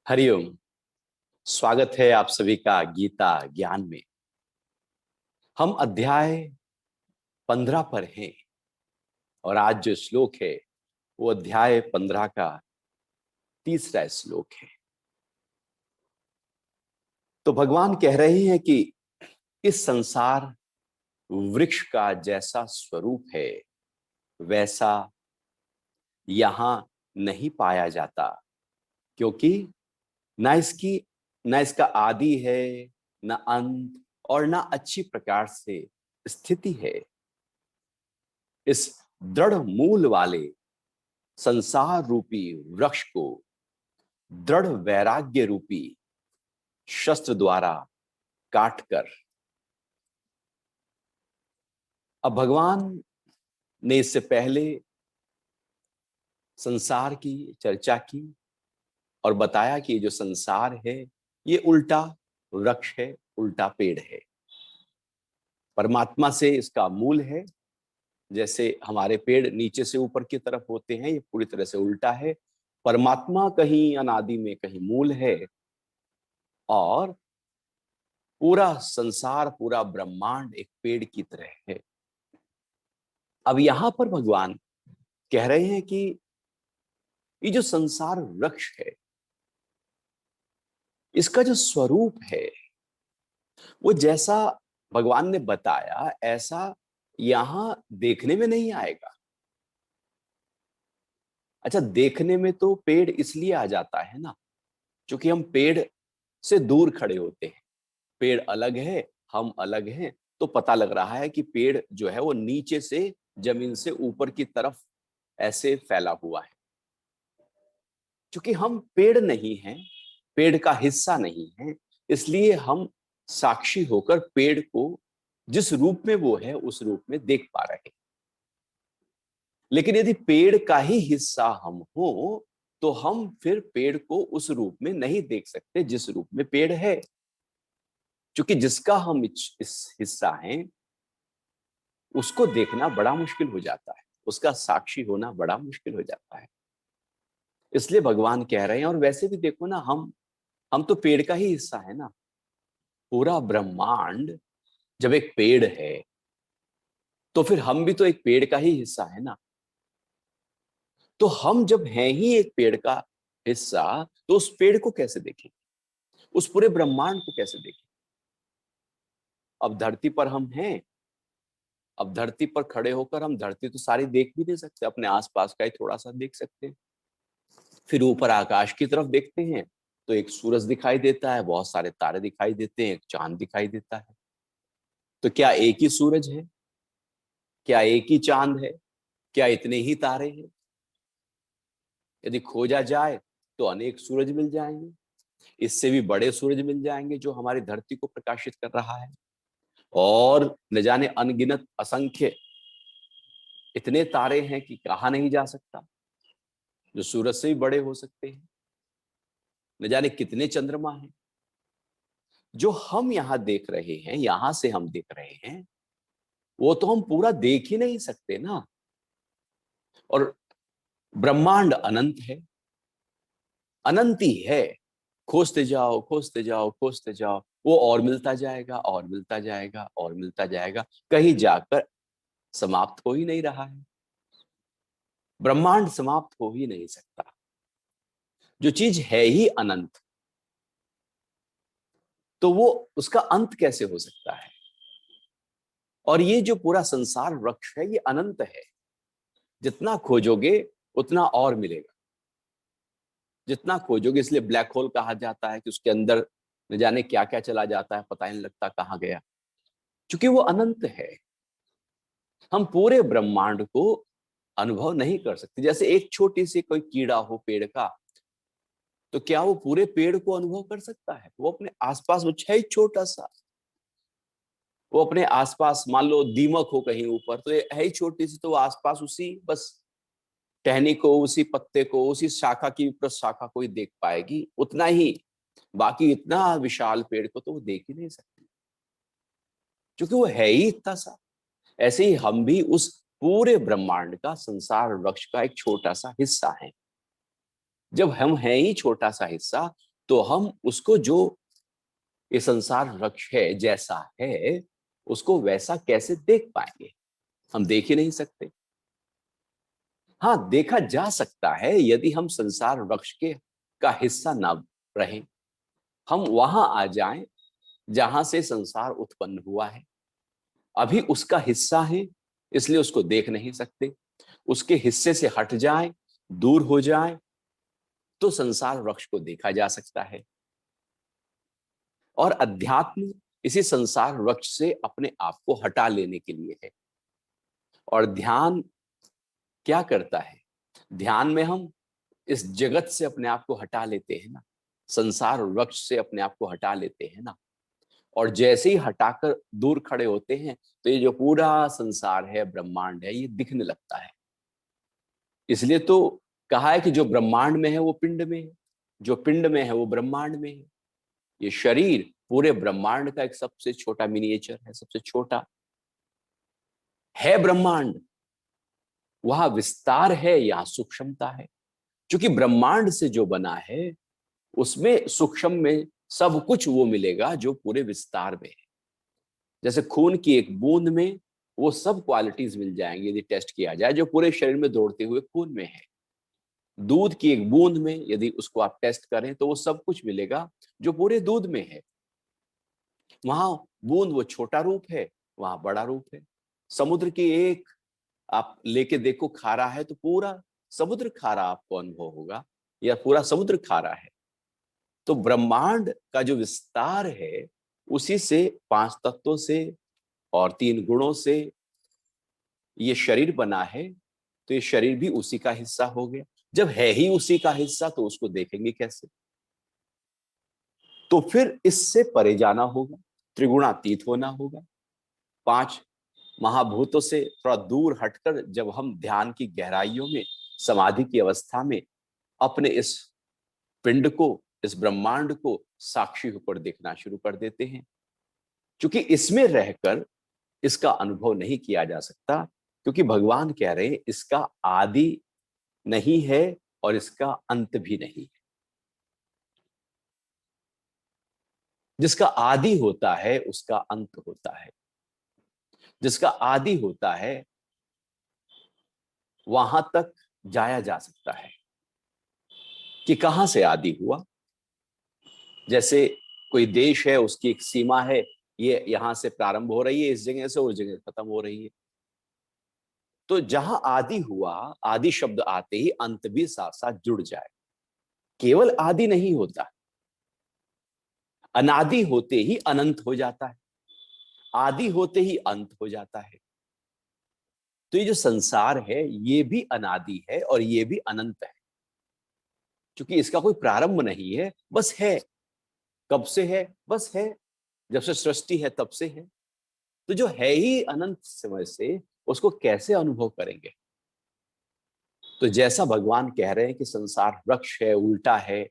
हरिओम। स्वागत है आप सभी का गीता ज्ञान में। हम अध्याय 15 पर हैं और आज जो श्लोक है वो अध्याय 15 का तीसरा श्लोक है। तो भगवान कह रहे हैं कि इस संसार वृक्ष का जैसा स्वरूप है वैसा यहां नहीं पाया जाता, क्योंकि ना इसका आदि है, ना अंत और ना अच्छी प्रकार से स्थिति है। इस दृढ़ मूल वाले संसार रूपी वृक्ष को दृढ़ वैराग्य रूपी शस्त्र द्वारा काटकर, अब भगवान ने इससे पहले संसार की चर्चा की और बताया कि जो संसार है ये उल्टा वृक्ष है, उल्टा पेड़ है। परमात्मा से इसका मूल है। जैसे हमारे पेड़ नीचे से ऊपर की तरफ होते हैं, ये पूरी तरह से उल्टा है। परमात्मा कहीं अनादि में कहीं मूल है और पूरा संसार, पूरा ब्रह्मांड एक पेड़ की तरह है। अब यहां पर भगवान कह रहे हैं कि ये जो संसार वृक्ष है इसका जो स्वरूप है वो जैसा भगवान ने बताया ऐसा यहां देखने में नहीं आएगा। अच्छा, देखने में तो पेड़ इसलिए आ जाता है ना, क्योंकि हम पेड़ से दूर खड़े होते हैं। पेड़ अलग है, हम अलग हैं, तो पता लग रहा है कि पेड़ जो है वो नीचे से जमीन से ऊपर की तरफ ऐसे फैला हुआ है। क्योंकि हम पेड़ नहीं हैं, पेड़ का हिस्सा नहीं है, इसलिए हम साक्षी होकर पेड़ को जिस रूप में वो है उस रूप में देख पा रहे हैं। लेकिन यदि पेड़ का ही हिस्सा हम हो तो हम फिर पेड़ को उस रूप में नहीं देख सकते जिस रूप में पेड़ है। क्योंकि जिसका हम इस हिस्सा हैं उसको देखना बड़ा मुश्किल हो जाता है, उसका साक्षी होना बड़ा मुश्किल हो जाता है। इसलिए भगवान कह रहे हैं, और वैसे भी देखो ना, हम तो पेड़ का ही हिस्सा है ना। पूरा ब्रह्मांड जब एक पेड़ है तो फिर हम भी तो एक पेड़ का ही हिस्सा है ना। तो हम जब हैं ही एक पेड़ का हिस्सा तो उस पेड़ को कैसे देखें, उस पूरे ब्रह्मांड को कैसे देखें। अब धरती पर हम हैं, अब धरती पर खड़े होकर हम धरती तो सारी देख भी नहीं सकते, अपने आसपास का ही थोड़ा सा देख सकते हैं। फिर ऊपर आकाश की तरफ देखते हैं तो एक सूरज दिखाई देता है, बहुत सारे तारे दिखाई देते हैं, एक चांद दिखाई देता है। तो क्या एक ही सूरज है, क्या एक ही चांद है, क्या इतने ही तारे हैं? यदि खोजा जाए तो अनेक सूरज मिल जाएंगे, इससे भी बड़े सूरज मिल जाएंगे जो हमारी धरती को प्रकाशित कर रहा है। और न जाने अनगिनत असंख्य इतने तारे हैं कि कहा नहीं जा सकता, जो सूरज से भी बड़े हो सकते हैं। न जाने कितने चंद्रमा हैं। जो हम यहां देख रहे हैं, यहां से हम देख रहे हैं, वो तो हम पूरा देख ही नहीं सकते ना। और ब्रह्मांड अनंत है, अनंत ही है। खोजते जाओ, खोजते जाओ, खोजते जाओ, वो और मिलता जाएगा, और मिलता जाएगा, और मिलता जाएगा, कहीं जाकर समाप्त हो ही नहीं रहा है। ब्रह्मांड समाप्त हो ही नहीं सकता। जो चीज है ही अनंत, तो वो उसका अंत कैसे हो सकता है? और ये जो पूरा संसार वृक्ष है ये अनंत है। जितना खोजोगे उतना और मिलेगा, जितना खोजोगे। इसलिए ब्लैक होल कहा जाता है कि उसके अंदर न जाने क्या क्या चला जाता है, पता ही नहीं लगता कहाँ गया, क्योंकि वो अनंत है। हम पूरे ब्रह्मांड को अनुभव नहीं कर सकते। जैसे एक छोटी सी कोई कीड़ा हो पेड़ का, तो क्या वो पूरे पेड़ को अनुभव कर सकता है? वो अपने आसपास, वो है छोटा सा, वो अपने आसपास, मान लो दीमक हो कहीं ऊपर, तो ये है ही छोटी सी, तो वो आसपास उसी बस टहनी को, उसी पत्ते को, उसी शाखा की विपरीत शाखा को ही देख पाएगी, उतना ही। बाकी इतना विशाल पेड़ को तो वो देख ही नहीं सकती, क्योंकि वो है ही इतना सा। ऐसे ही हम भी उस पूरे ब्रह्मांड का, संसार वृक्ष का एक छोटा सा हिस्सा है। जब हम हैं ही छोटा सा हिस्सा, तो हम उसको, जो ये संसार वृक्ष है जैसा है, उसको वैसा कैसे देख पाएंगे? हम देख ही नहीं सकते। हाँ, देखा जा सकता है यदि हम संसार वृक्ष के का हिस्सा ना रहें, हम वहां आ जाएं जहां से संसार उत्पन्न हुआ है। अभी उसका हिस्सा है, इसलिए उसको देख नहीं सकते। उसके हिस्से से हट जाएं, दूर हो जाएं, तो संसार वृक्ष को देखा जा सकता है। और अध्यात्म इसी संसार वृक्ष से अपने आप को हटा लेने के लिए है। और ध्यान क्या करता है? ध्यान में हम इस जगत से अपने आप को हटा लेते हैं ना, संसार वृक्ष से अपने आप को हटा लेते हैं ना। और जैसे ही हटाकर दूर खड़े होते हैं, तो ये जो पूरा संसार है, ब्रह्मांड है, ये दिखने लगता है। इसलिए तो कहा है कि जो ब्रह्मांड में है वो पिंड में है, जो पिंड में है वो ब्रह्मांड में है। ये शरीर पूरे ब्रह्मांड का एक सबसे छोटा मिनिएचर है, सबसे छोटा है ब्रह्मांड। वहां विस्तार है, यहाँ सूक्ष्मता है। क्योंकि ब्रह्मांड से जो बना है, उसमें सूक्ष्म में सब कुछ वो मिलेगा जो पूरे विस्तार में है। जैसे खून की एक बूंद में वो सब क्वालिटीज मिल जाएंगी यदि टेस्ट किया जाए, जो पूरे शरीर में दौड़ते हुए खून में है। दूध की एक बूंद में यदि उसको आप टेस्ट करें, तो वो सब कुछ मिलेगा जो पूरे दूध में है। वहां बूंद वो छोटा रूप है, वहां बड़ा रूप है। समुद्र की एक आप लेके देखो खारा है, तो पूरा समुद्र खारा आपको अनुभव होगा, या पूरा समुद्र खारा है। तो ब्रह्मांड का जो विस्तार है, उसी से 5 तत्वों से और 3 गुणों से ये शरीर बना है। तो ये शरीर भी उसी का हिस्सा हो गया। जब है ही उसी का हिस्सा, तो उसको देखेंगे कैसे? तो फिर इससे परे जाना होगा, त्रिगुणातीत होना होगा। 5 महाभूतों से थोड़ा दूर हटकर जब हम ध्यान की गहराइयों में, समाधि की अवस्था में अपने इस पिंड को, इस ब्रह्मांड को साक्षी होकर देखना शुरू कर देते हैं। क्योंकि इसमें रहकर इसका अनुभव नहीं किया जा सकता, क्योंकि भगवान कह रहे हैं इसका आदि नहीं है और इसका अंत भी नहीं है। जिसका आदि होता है उसका अंत होता है। जिसका आदि होता है वहां तक जाया जा सकता है कि कहां से आदि हुआ। जैसे कोई देश है, उसकी एक सीमा है, ये यहां से प्रारंभ हो रही है, इस जगह से उस जगह खत्म हो रही है। तो जहां आदि हुआ, आदि शब्द आते ही अंत भी साथ साथ जुड़ जाए। केवल आदि नहीं होता, अनादि होते ही अनंत हो जाता है, आदि होते ही अंत हो जाता है। तो ये जो संसार है, ये भी अनादि है और ये भी अनंत है, क्योंकि इसका कोई प्रारंभ नहीं है, बस है। कब से है? बस है, जब से सृष्टि है तब से है। तो जो है ही अनंत समय से, उसको कैसे अनुभव करेंगे? तो जैसा भगवान कह रहे हैं कि संसार वृक्ष है, उल्टा है,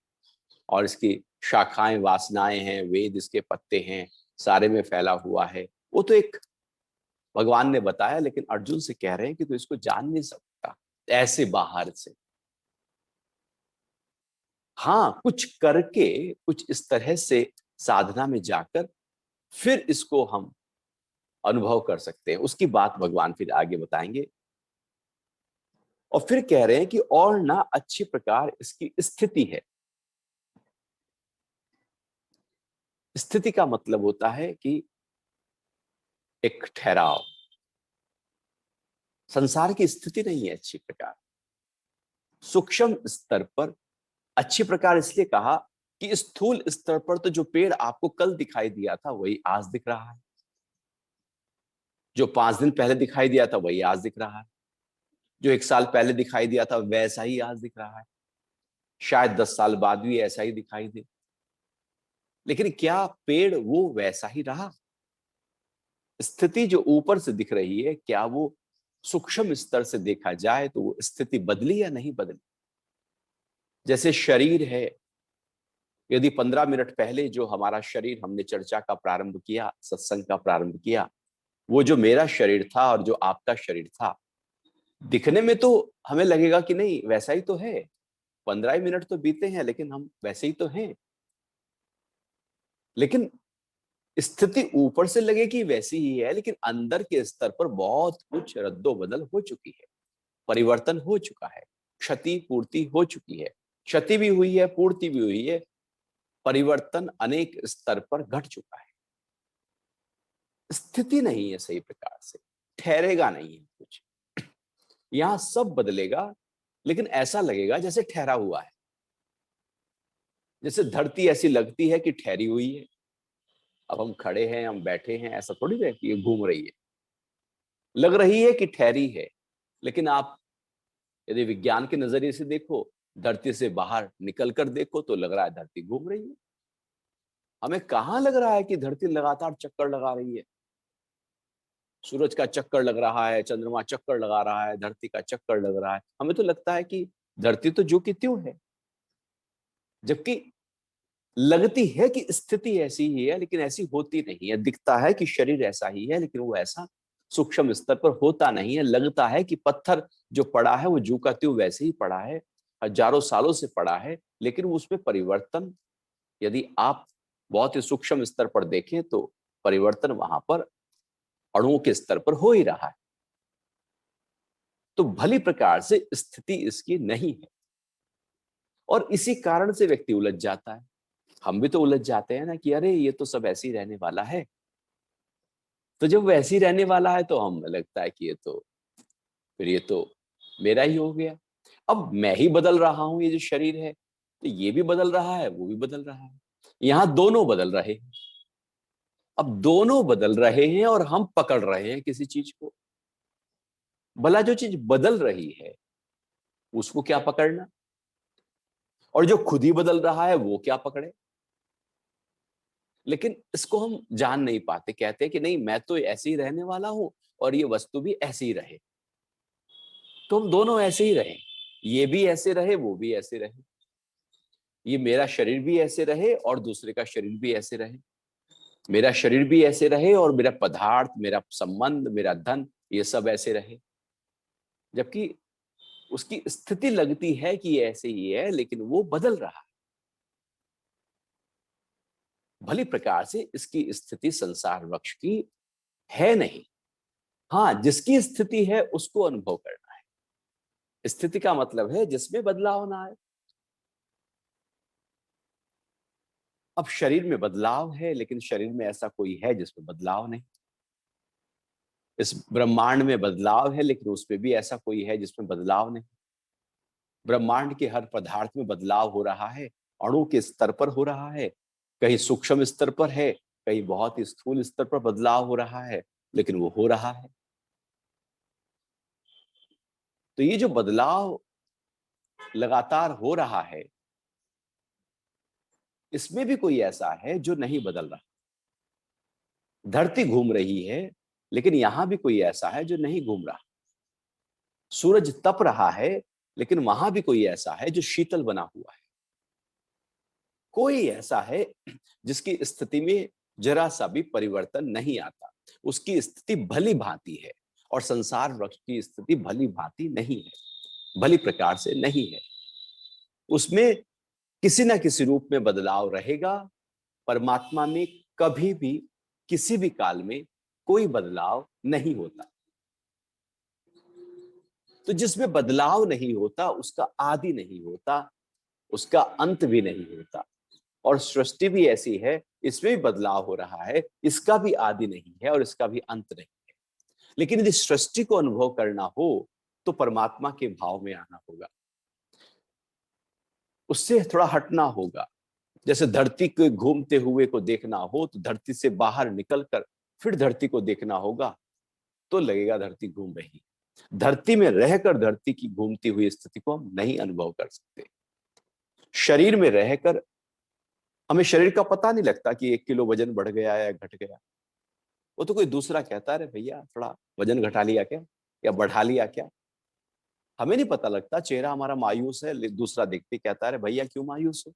और इसकी शाखाएं वासनाएं हैं, वेद इसके पत्ते हैं, सारे में फैला हुआ है, वो तो एक भगवान ने बताया। लेकिन अर्जुन से कह रहे हैं कि तू इसको जान नहीं सकता ऐसे बाहर से। हाँ, कुछ करके, कुछ इस तरह से साधना में जाकर फिर इसको हम अनुभव कर सकते हैं। उसकी बात भगवान फिर आगे बताएंगे। और फिर कह रहे हैं कि और ना अच्छी प्रकार इसकी स्थिति है। स्थिति का मतलब होता है कि एक ठहराव। संसार की स्थिति नहीं है अच्छी प्रकार। सूक्ष्म स्तर पर अच्छी प्रकार इसलिए कहा कि स्थूल स्तर पर तो जो पेड़ आपको कल दिखाई दिया था, वही आज दिख रहा है। जो 5 दिन पहले दिखाई दिया था, वही आज दिख रहा है। जो 1 साल पहले दिखाई दिया था, वैसा ही आज दिख रहा है। शायद 10 साल बाद भी ऐसा ही दिखाई दे। लेकिन क्या पेड़ वो वैसा ही रहा? स्थिति जो ऊपर से दिख रही है, क्या वो सूक्ष्म स्तर से देखा जाए तो वो स्थिति बदली या नहीं बदली? जैसे शरीर है, यदि 15 मिनट पहले जो हमारा शरीर, हमने चर्चा का प्रारंभ किया, सत्संग का प्रारंभ किया, वो जो मेरा शरीर था और जो आपका शरीर था, दिखने में तो हमें लगेगा कि नहीं वैसा ही तो है। 15 मिनट तो बीते हैं, लेकिन हम वैसे ही तो हैं। लेकिन स्थिति ऊपर से लगे कि वैसी ही है, लेकिन अंदर के स्तर पर बहुत कुछ रद्दोबदल हो चुकी है, परिवर्तन हो चुका है, क्षति पूर्ति हो चुकी है, क्षति भी हुई है, पूर्ति भी हुई है, परिवर्तन अनेक स्तर पर घट चुका है। स्थिति नहीं है सही प्रकार से, ठहरेगा नहीं है कुछ। यहां सब बदलेगा, लेकिन ऐसा लगेगा जैसे ठहरा हुआ है, जैसे धरती ऐसी लगती है कि ठहरी हुई है। अब हम खड़े हैं, हम बैठे हैं, ऐसा थोड़ी है कि ये घूम रही है, लग रही है कि ठहरी है। लेकिन आप यदि विज्ञान के नजरिए से देखो, धरती से बाहर निकल कर देखो, तो लग रहा है धरती घूम रही है। हमें कहां लग रहा है कि धरती लगातार चक्कर लगा रही है? सूरज का चक्कर लग रहा है, चंद्रमा चक्कर लगा रहा है, धरती का चक्कर लग रहा है। हमें तो लगता है कि धरती तो जो की त्यों है, जबकि लगती है कि स्थिति ऐसी ही है, लेकिन ऐसी होती नहीं है। दिखता है कि शरीर ऐसा ही है, लेकिन वो ऐसा सूक्ष्म स्तर पर होता नहीं है। लगता है कि पत्थर जो पड़ा है वो जू का त्यों वैसे ही पड़ा है, हजारों सालों से पड़ा है, लेकिन उसमें परिवर्तन, यदि आप बहुत ही सूक्ष्म स्तर पर देखें तो परिवर्तन वहां पर अणुओं के स्तर पर हो ही रहा है। तो भली प्रकार से स्थिति इसकी नहीं है, और इसी कारण से व्यक्ति उलझ जाता है। हम भी तो उलझ जाते हैं ना कि अरे ये तो सब ऐसे ही रहने वाला है। तो जब वैसे ही रहने वाला है तो हम लगता है कि ये तो, फिर ये तो मेरा ही हो गया। अब मैं ही बदल रहा हूं, ये जो शरीर है, तो ये भी बदल रहा है, वो भी बदल रहा है, यहां दोनों बदल रहे हैं। अब दोनों बदल रहे हैं और हम पकड़ रहे हैं किसी चीज को। भला जो चीज बदल रही है उसको क्या पकड़ना, और जो खुद ही बदल रहा है वो क्या पकड़े। लेकिन इसको हम जान नहीं पाते, कहते हैं कि नहीं मैं तो ऐसे ही रहने वाला हूं और ये वस्तु भी ऐसी ही रहे। तो हम दोनों ऐसे ही रहे, ये भी ऐसे रहे, वो भी ऐसे रहे, ये मेरा शरीर भी ऐसे रहे और दूसरे का शरीर भी ऐसे रहे, मेरा शरीर भी ऐसे रहे और मेरा पदार्थ, मेरा संबंध, मेरा धन, ये सब ऐसे रहे। जबकि उसकी स्थिति लगती है कि ये ऐसे ही है, लेकिन वो बदल रहा है। भली प्रकार से इसकी स्थिति संसार वृक्ष की है नहीं। हाँ, जिसकी स्थिति है उसको अनुभव करना है। स्थिति का मतलब है जिसमें बदलाव ना आए। अब शरीर में बदलाव है, लेकिन शरीर में ऐसा कोई है जिसमें बदलाव नहीं। इस ब्रह्मांड में बदलाव है, लेकिन उसमें भी ऐसा कोई है जिसमें बदलाव नहीं। ब्रह्मांड के हर पदार्थ में बदलाव हो रहा है, अणु के स्तर पर हो रहा है, कहीं सूक्ष्म स्तर पर है, कहीं बहुत ही स्थूल स्तर पर बदलाव हो रहा है, लेकिन वो हो रहा है। तो ये जो बदलाव लगातार हो रहा है, इसमें भी कोई ऐसा है जो नहीं बदल रहा। धरती घूम रही है, लेकिन यहां भी कोई ऐसा है जो नहीं घूम रहा। सूरज तप रहा है, लेकिन वहां भी कोई ऐसा है जो शीतल बना हुआ है। कोई ऐसा है जिसकी स्थिति में जरा सा भी परिवर्तन नहीं आता। उसकी स्थिति भली भांति है, और संसार वृक्ष की स्थिति भली भांति नहीं है, भली प्रकार से नहीं है। उसमें किसी ना किसी रूप में बदलाव रहेगा। परमात्मा में कभी भी, किसी भी काल में कोई बदलाव नहीं होता। तो जिसमें बदलाव नहीं होता उसका आदि नहीं होता, उसका अंत भी नहीं होता। और सृष्टि भी ऐसी है, इसमें भी बदलाव हो रहा है, इसका भी आदि नहीं है और इसका भी अंत नहीं है। लेकिन यदि सृष्टि को अनुभव करना हो तो परमात्मा के भाव में आना होगा, उससे थोड़ा हटना होगा। जैसे धरती के घूमते हुए को देखना हो तो धरती से बाहर निकलकर फिर धरती को देखना होगा, तो लगेगा धरती घूम रही। धरती में रहकर धरती की घूमती हुई स्थिति को हम नहीं अनुभव कर सकते। शरीर में रहकर हमें शरीर का पता नहीं लगता कि 1 किलो वजन बढ़ गया या घट गया। वो तो कोई दूसरा कहता है, अरे भैया थोड़ा वजन घटा लिया क्या, या बढ़ा लिया क्या। हमें नहीं पता लगता, चेहरा हमारा मायूस है, दूसरा देखते कहता है अरे भैया क्यों मायूस हो।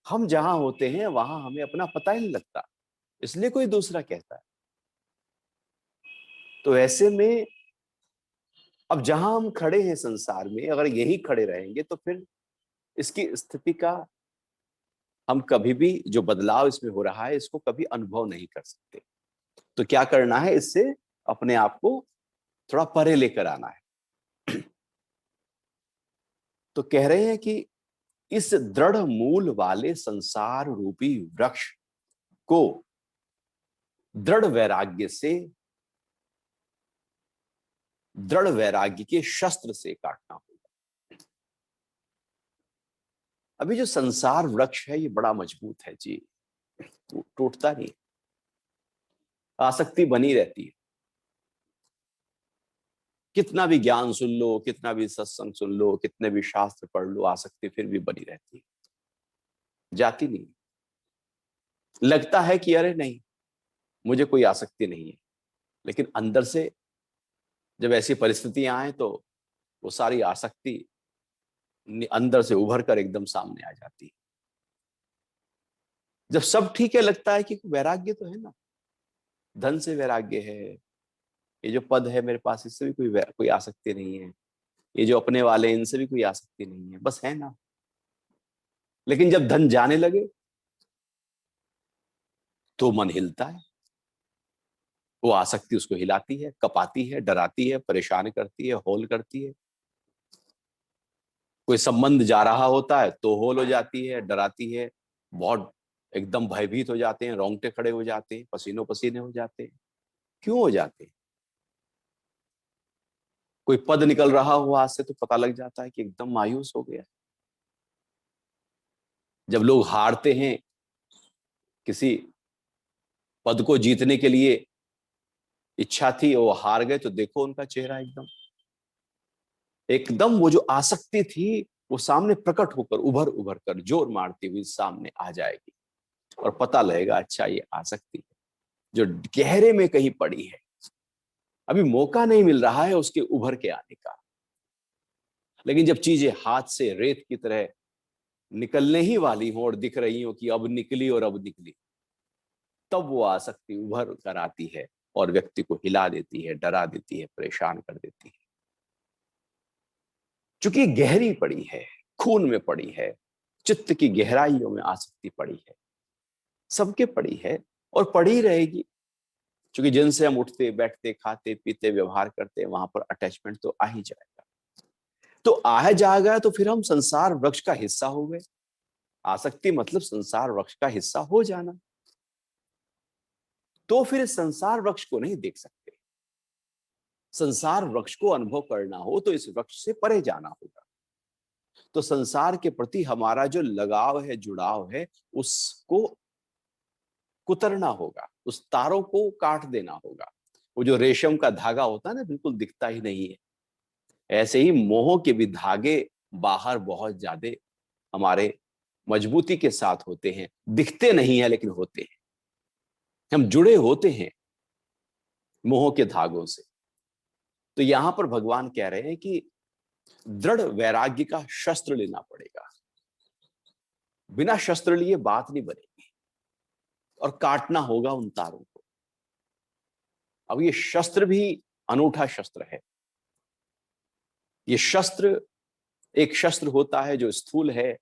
हम जहां होते हैं वहां हमें अपना पता ही नहीं लगता, इसलिए कोई दूसरा कहता है। तो ऐसे में अब जहां हम खड़े हैं संसार में, अगर यही खड़े रहेंगे तो फिर इसकी स्थिति का हम कभी भी जो बदलाव इसमें हो रहा है इसको कभी अनुभव नहीं कर सकते। तो क्या करना है, इससे अपने आप को थोड़ा परे लेकर आना है। तो कह रहे हैं कि इस दृढ़ मूल वाले संसार रूपी वृक्ष को दृढ़ वैराग्य से, दृढ़ वैराग्य के शस्त्र से काटना होगा। अभी जो संसार वृक्ष है ये बड़ा मजबूत है जी, टूटता नहीं, आसक्ति बनी रहती है। कितना भी ज्ञान सुन लो, कितना भी सत्संग सुन लो, कितने भी शास्त्र पढ़ लो, आसक्ति फिर भी बनी रहती है, जाती नहीं। लगता है कि अरे नहीं, मुझे कोई आसक्ति नहीं है, लेकिन अंदर से जब ऐसी परिस्थितियां आए तो वो सारी आसक्ति अंदर से उभर कर एकदम सामने आ जाती है। जब सब ठीक है लगता है कि वैराग्य तो है ना, धन से वैराग्य है, ये जो पद है मेरे पास इससे भी कोई आसक्ति नहीं है, ये जो अपने वाले हैं इनसे भी कोई आसक्ति नहीं है, बस है ना। लेकिन जब धन जाने लगे तो मन हिलता है, वो आसक्ति उसको हिलाती है, कपाती है, डराती है, परेशान करती है, होल करती है। कोई संबंध जा रहा होता है तो होल हो जाती है, डराती है, बहुत एकदम भयभीत हो जाते हैं, रोंगटे खड़े हो जाते हैं, पसीनों पसीने हो जाते हैं। क्यों हो जाते हैं? कोई पद निकल रहा हो हाथ से तो पता लग जाता है कि एकदम मायूस हो गया। जब लोग हारते हैं, किसी पद को जीतने के लिए इच्छा थी, वो हार गए, तो देखो उनका चेहरा एकदम एकदम वो जो आसक्ति थी वो सामने प्रकट होकर उभर उभर कर जोर मारती हुई सामने आ जाएगी, और पता लगेगा अच्छा ये आसक्ति है जो गहरे में कहीं पड़ी है, अभी मौका नहीं मिल रहा है उसके उभर के आने का। लेकिन जब चीजें हाथ से रेत की तरह निकलने ही वाली हो और दिख रही हो कि अब निकली और अब निकली, तब वो आसक्ति उभर कर आती है और व्यक्ति को हिला देती है, डरा देती है, परेशान कर देती है। चूंकि गहरी पड़ी है, खून में पड़ी है, चित्त की गहराइयों में आसक्ति पड़ी है, सबके पड़ी है और पड़ी रहेगी। क्योंकि जिनसे हम उठते बैठते खाते पीते व्यवहार करते हैं वहां पर अटैचमेंट तो आ ही जाएगा। तो आ जाएगा तो फिर हम संसार वृक्ष का हिस्सा हो गए। आसक्ति मतलब संसार वृक्ष का हिस्सा हो जाना। तो फिर इस संसार वृक्ष को नहीं देख सकते। संसार वृक्ष को अनुभव करना हो तो इस वृक्ष से परे जाना होगा। तो संसार के प्रति हमारा जो लगाव है, जुड़ाव है, उसको कुतरना होगा, उस तारों को काट देना होगा। वो जो रेशम का धागा होता है ना, बिल्कुल दिखता ही नहीं है, ऐसे ही मोह के भी धागे बाहर बहुत ज्यादा हमारे मजबूती के साथ होते हैं, दिखते नहीं है लेकिन होते हैं। हम जुड़े होते हैं मोह के धागों से। तो यहां पर भगवान कह रहे हैं कि दृढ़ वैराग्य का शस्त्र लेना पड़ेगा। बिना शस्त्र लिए बात नहीं बनेगी, और काटना होगा उन तारों को। अब ये शस्त्र भी अनूठा शस्त्र है। ये शस्त्र, एक शस्त्र होता है जो स्थूल है,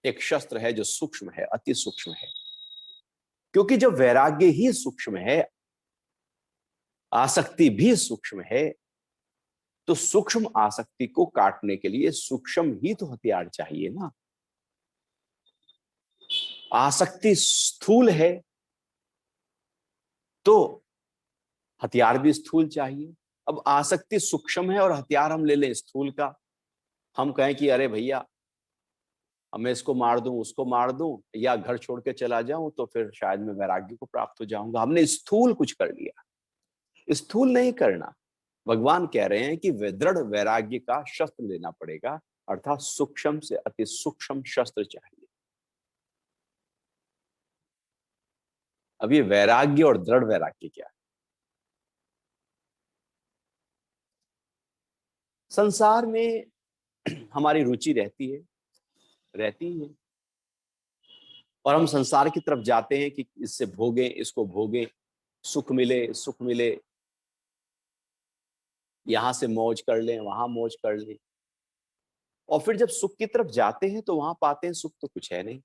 एक शस्त्र है जो सूक्ष्म है, अति सूक्ष्म है। क्योंकि जब वैराग्य ही सूक्ष्म है, आसक्ति भी सूक्ष्म है, तो सूक्ष्म आसक्ति को काटने के लिए सूक्ष्म ही तो हथियार चाहिए ना। आसक्ति स्थूल है तो हथियार भी स्थूल चाहिए। अब आसक्ति सूक्ष्म है और हथियार हम ले लें स्थूल का, हम कहें कि अरे भैया अब मैं इसको मार दूं, उसको मार दूं, या घर छोड़ के चला जाऊं, तो फिर शायद मैं वैराग्य को प्राप्त हो जाऊंगा। हमने स्थूल कुछ कर लिया। स्थूल नहीं करना। भगवान कह रहे हैं कि दृढ़ वैराग्य का शस्त्र लेना पड़ेगा, अर्थात सूक्ष्म से अति सूक्ष्म शस्त्र चाहिए। अब ये वैराग्य और दृढ़ वैराग्य क्या है? संसार में हमारी रुचि रहती है, और हम संसार की तरफ जाते हैं कि इससे भोगें, इसको भोगें, सुख मिले, सुख मिले, यहां से मौज कर लें, वहां मौज कर लें। और फिर जब सुख की तरफ जाते हैं तो वहां पाते हैं सुख तो कुछ है नहीं।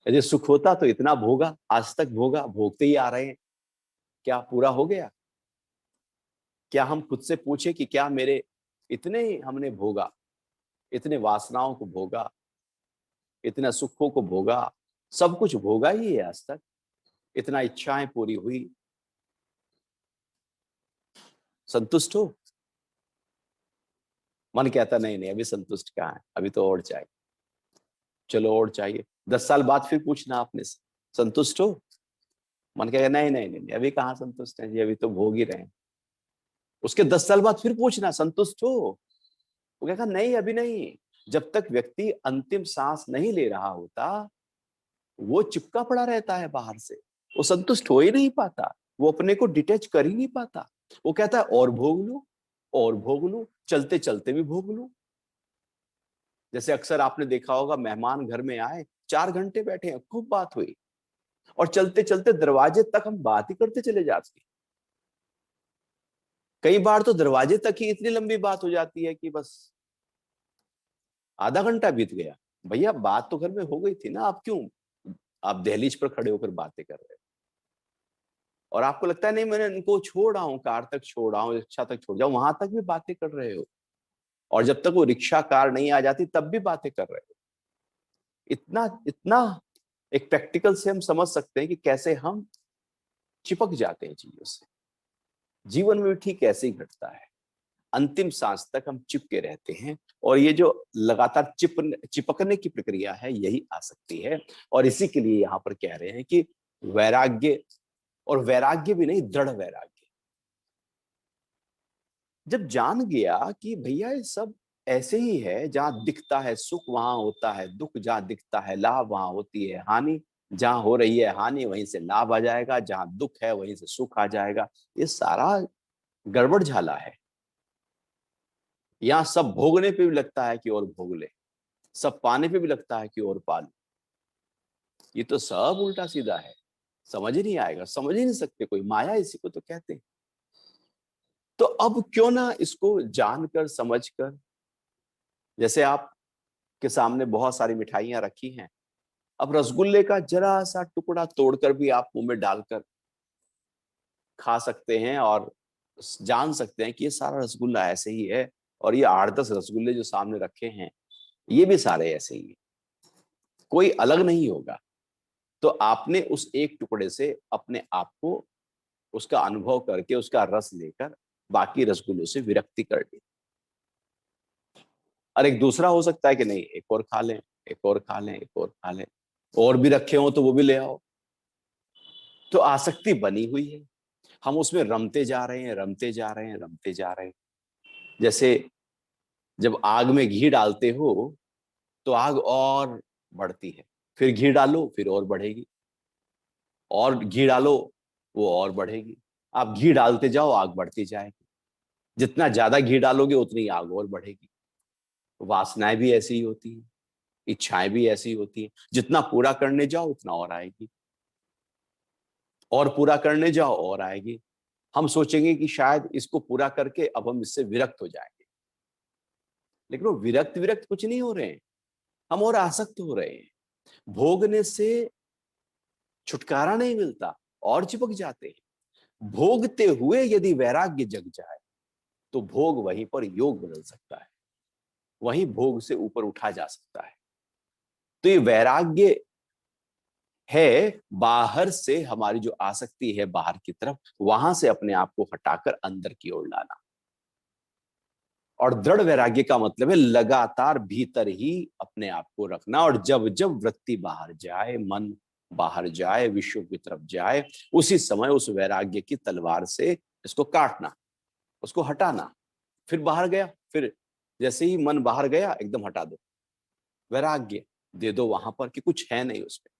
यदि सुख होता तो इतना भोगा, आज तक भोगा, भोगते ही आ रहे हैं, क्या पूरा हो गया? क्या हम खुद से पूछे कि क्या मेरे इतने हमने भोगा, इतने वासनाओं को भोगा, इतने सुखों को भोगा, सब कुछ भोगा ही है आज तक, इतना इच्छाएं पूरी हुई, संतुष्ट हो? मन कहता नहीं नहीं, अभी संतुष्ट कहाँ है, अभी तो और चाहिए, चलो और चाहिए। 10 साल बाद फिर पूछना आपने से, संतुष्ट हो? मन कहेगा नहीं नहीं नहीं नहीं, अभी कहाँ संतुष्ट है जी, अभी तो भोग ही रहे हैं। उसके 10 साल बाद फिर पूछना, संतुष्ट हो? वो कहेगा नहीं अभी नहीं। जब तक व्यक्ति अंतिम सांस नहीं ले रहा होता, वो चिपका पड़ा रहता है बाहर से, वो संतुष्ट हो ही नहीं पाता, वो अपने को डिटैच कर ही नहीं पाता। वो कहता है और भोग लूं, और भोग लूं, चलते चलते भी भोग लूं। जैसे अक्सर आपने देखा होगा, मेहमान घर में आए, 4 घंटे बैठे हैं, खूब बात हुई, और चलते चलते दरवाजे तक हम बात ही करते चले जाते हैं। कई बार तो दरवाजे तक ही इतनी लंबी बात हो जाती है कि बस आधा घंटा बीत गया। भैया बात तो घर में हो गई थी ना, आप क्यों आप दहलीज पर खड़े होकर बातें कर रहे हो? और आपको लगता है नहीं मैंने इनको छोड़ रहा हूँ, कार तक छोड़ रहा हूँ, रिक्शा तक छोड़ जाऊं, वहां तक भी बातें कर रहे हो। और जब तक वो रिक्शा कार नहीं आ जाती तब भी बातें कर रहे हो। इतना इतना एक प्रैक्टिकल से हम समझ सकते हैं कि कैसे हम चिपक जाते हैं चीजों से। जीवन में भी ठीक ऐसे ही घटता है, अंतिम सांस तक हम चिपके रहते हैं। और ये जो लगातार चिपकने की प्रक्रिया है, यही आसक्ति है। और इसी के लिए यहाँ पर कह रहे हैं कि वैराग्य, और वैराग्य भी नहीं, दृढ़ वैराग्य। जब जान गया कि भैया ये सब ऐसे ही है, जहां दिखता है सुख वहां होता है दुख, जहां दिखता है लाभ वहां होती है हानि, जहां हो रही है हानि वहीं से लाभ आ जाएगा, जहां दुख है वहीं से सुख आ जाएगा, ये सारा गड़बड़ झाला है। यहाँ सब भोगने पे भी लगता है कि और भोग ले, सब पाने पे भी लगता है कि और पा लो। ये तो सब उल्टा सीधा है, समझ ही नहीं आएगा, समझ ही नहीं सकते कोई, माया इसी को तो कहते हैं। तो अब क्यों ना इसको जानकर समझकर, जैसे आपके सामने बहुत सारी मिठाइयां रखी हैं, अब रसगुल्ले का जरा सा टुकड़ा तोड़कर भी आप मुंह में डालकर खा सकते हैं, और जान सकते हैं कि ये सारा रसगुल्ला ऐसे ही है, और ये 8-10 रसगुल्ले जो सामने रखे हैं, ये भी सारे ऐसे ही है, कोई अलग नहीं होगा। तो आपने उस एक टुकड़े से अपने आप को, उसका अनुभव करके, उसका रस लेकर बाकी रसगुल्लों से विरक्ति कर ली। और एक दूसरा हो सकता है कि नहीं, एक और खा लें, एक और खा लें, एक और खा लें, और भी रखे हो तो वो भी ले आओ। तो आसक्ति बनी हुई है, हम उसमें रमते जा रहे हैं, रमते जा रहे हैं, रमते जा रहे हैं। जैसे जब आग में घी डालते हो तो आग और बढ़ती है, फिर घी डालो फिर और बढ़ेगी, और घी डालो वो और बढ़ेगी। आप घी डालते जाओ, आग बढ़ती जाएगी, जितना ज्यादा घी डालोगे उतनी आग और बढ़ेगी। वासनाएं भी ऐसी ही होती है, इच्छाएं भी ऐसी होती हैं, जितना पूरा करने जाओ उतना और आएगी, और पूरा करने जाओ और आएगी। हम सोचेंगे कि शायद इसको पूरा करके अब हम इससे विरक्त हो जाएंगे, लेकिन वो विरक्त विरक्त कुछ नहीं हो रहे हैं, हम और आसक्त हो रहे हैं। भोगने से छुटकारा नहीं मिलता, और चिपक जाते हैं। भोगते हुए यदि वैराग्य जग जाए तो भोग वहीं पर योग बदल सकता है, वहीं भोग से ऊपर उठा जा सकता है। तो ये वैराग्य है, बाहर से हमारी जो आसक्ति है बाहर की तरफ, वहां से अपने आप को हटाकर अंदर की ओर लाना। और दृढ़ वैराग्य का मतलब है लगातार भीतर ही अपने आप को रखना, और जब जब वृत्ति बाहर जाए, मन बाहर जाए, विश्व की तरफ जाए, उसी समय उस वैराग्य की तलवार से इसको काटना, उसको हटाना। फिर बाहर गया, फिर जैसे ही मन बाहर गया एकदम हटा दो, वैराग्य दे दो वहां पर कि कुछ है नहीं उसमें,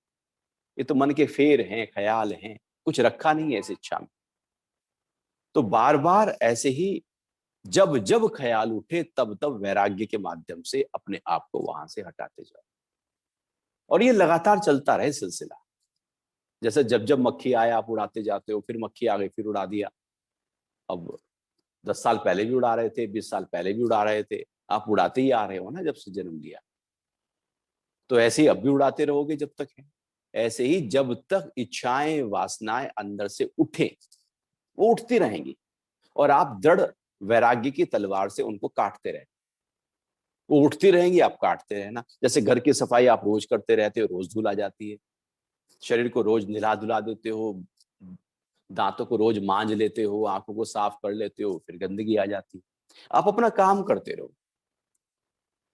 ये तो मन के फेर हैं, ख्याल हैं, कुछ रखा नहीं है इस इच्छा में। तो बार बार ऐसे ही जब जब ख्याल उठे तब तब वैराग्य के माध्यम से अपने आप को वहां से हटाते जाओ, और ये लगातार चलता रहे सिलसिला। जैसे जब जब मक्खी आए आप उड़ाते जाते हो, फिर मक्खी आ गई फिर उड़ा दिया। अब 10 साल पहले भी उड़ा रहे थे, 20 साल पहले भी उड़ा रहे थे, आप उड़ाते ही आ रहे हो ना जब से जन्म लिया, तो ऐसे ही अब भी उड़ाते रहोगे जब तक है। ऐसे ही जब तक इच्छाएं वासनाएं अंदर से उठे, वो उठती रहेंगी और आप दृढ़ वैराग्य की तलवार से उनको काटते रहे। वो उठती रहेंगी, आप काटते रहना। जैसे घर की सफाई आप रोज करते रहते हो, रोज धुला जाती है। शरीर को रोज नहला धुला देते हो, दांतों को रोज मांज लेते हो, आंखों को साफ कर लेते हो, फिर गंदगी आ जाती है। आप अपना काम करते रहो।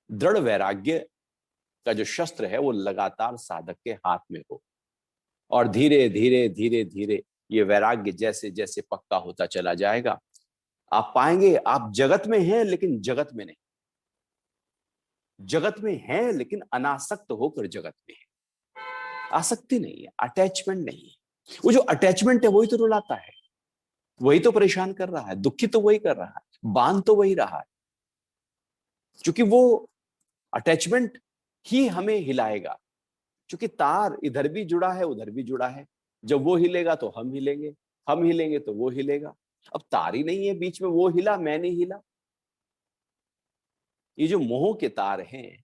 दृढ़ वैराग्य का जो शस्त्र है वो लगातार साधक के हाथ में हो, और धीरे धीरे धीरे धीरे ये वैराग्य जैसे जैसे पक्का होता चला जाएगा, आप पाएंगे आप जगत में हैं लेकिन जगत में नहीं, जगत में हैं लेकिन अनासक्त होकर जगत में है। आसक्ति नहीं है, अटैचमेंट नहीं है। वो जो अटैचमेंट है वही तो रुलाता है, वही तो परेशान कर रहा है, दुखी तो वही कर रहा है, बांध तो वही रहा है। क्योंकि वो अटैचमेंट ही हमें हिलाएगा, क्योंकि तार इधर भी जुड़ा है उधर भी जुड़ा है। जब वो हिलेगा तो हम हिलेंगे, हम हिलेंगे तो वो हिलेगा। अब तार ही नहीं है बीच में, वो हिला मैं नहीं हिला। ये जो मोह के तार हैं,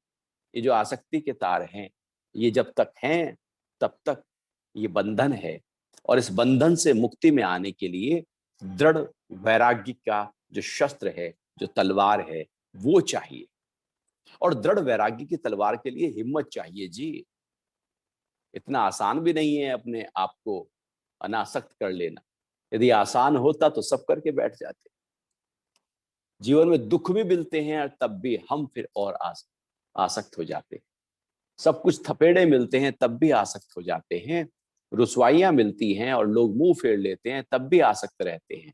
ये जो आसक्ति के तार हैं, ये जब तक हैं तब तक ये बंधन है। और इस बंधन से मुक्ति में आने के लिए दृढ़ वैराग्य का जो शस्त्र है, जो तलवार है, वो चाहिए। और दृढ़ वैराग्य की तलवार के लिए हिम्मत चाहिए जी। इतना आसान भी नहीं है अपने आप को अनासक्त कर लेना। यदि आसान होता तो सब करके बैठ जाते। जीवन में दुख भी मिलते हैं और तब भी हम फिर और आसक्त हो जाते हैं। सब कुछ थपेड़े मिलते हैं तब भी आसक्त हो जाते हैं। रुसवाइयां मिलती हैं और लोग मुंह फेर लेते हैं तब भी आसक्त रहते हैं।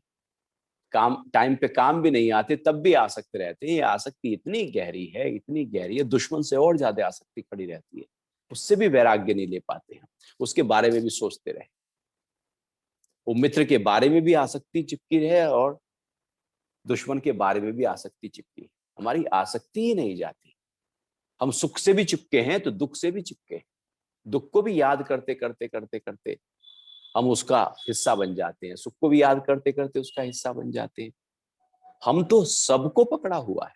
काम टाइम पे काम भी नहीं आते तब भी आसक्त रहते हैं। ये आसक्ति इतनी गहरी है, इतनी गहरी है, दुश्मन से और ज्यादा आसक्ति खड़ी रहती है। उससे भी वैराग्य नहीं ले पाते हैं, उसके बारे में भी सोचते रहे। वो मित्र के बारे में भी आसक्ति चिपकी रहे और दुश्मन के बारे में भी आसक्ति चिपकी। हमारी आसक्ति ही नहीं जाती। हम सुख से भी चिपके हैं तो दुख से भी चिपके हैं। दुख को भी याद करते करते करते करते हम उसका हिस्सा बन जाते हैं, सुख को भी याद करते करते उसका हिस्सा बन जाते हैं। हम तो सबको पकड़ा हुआ है।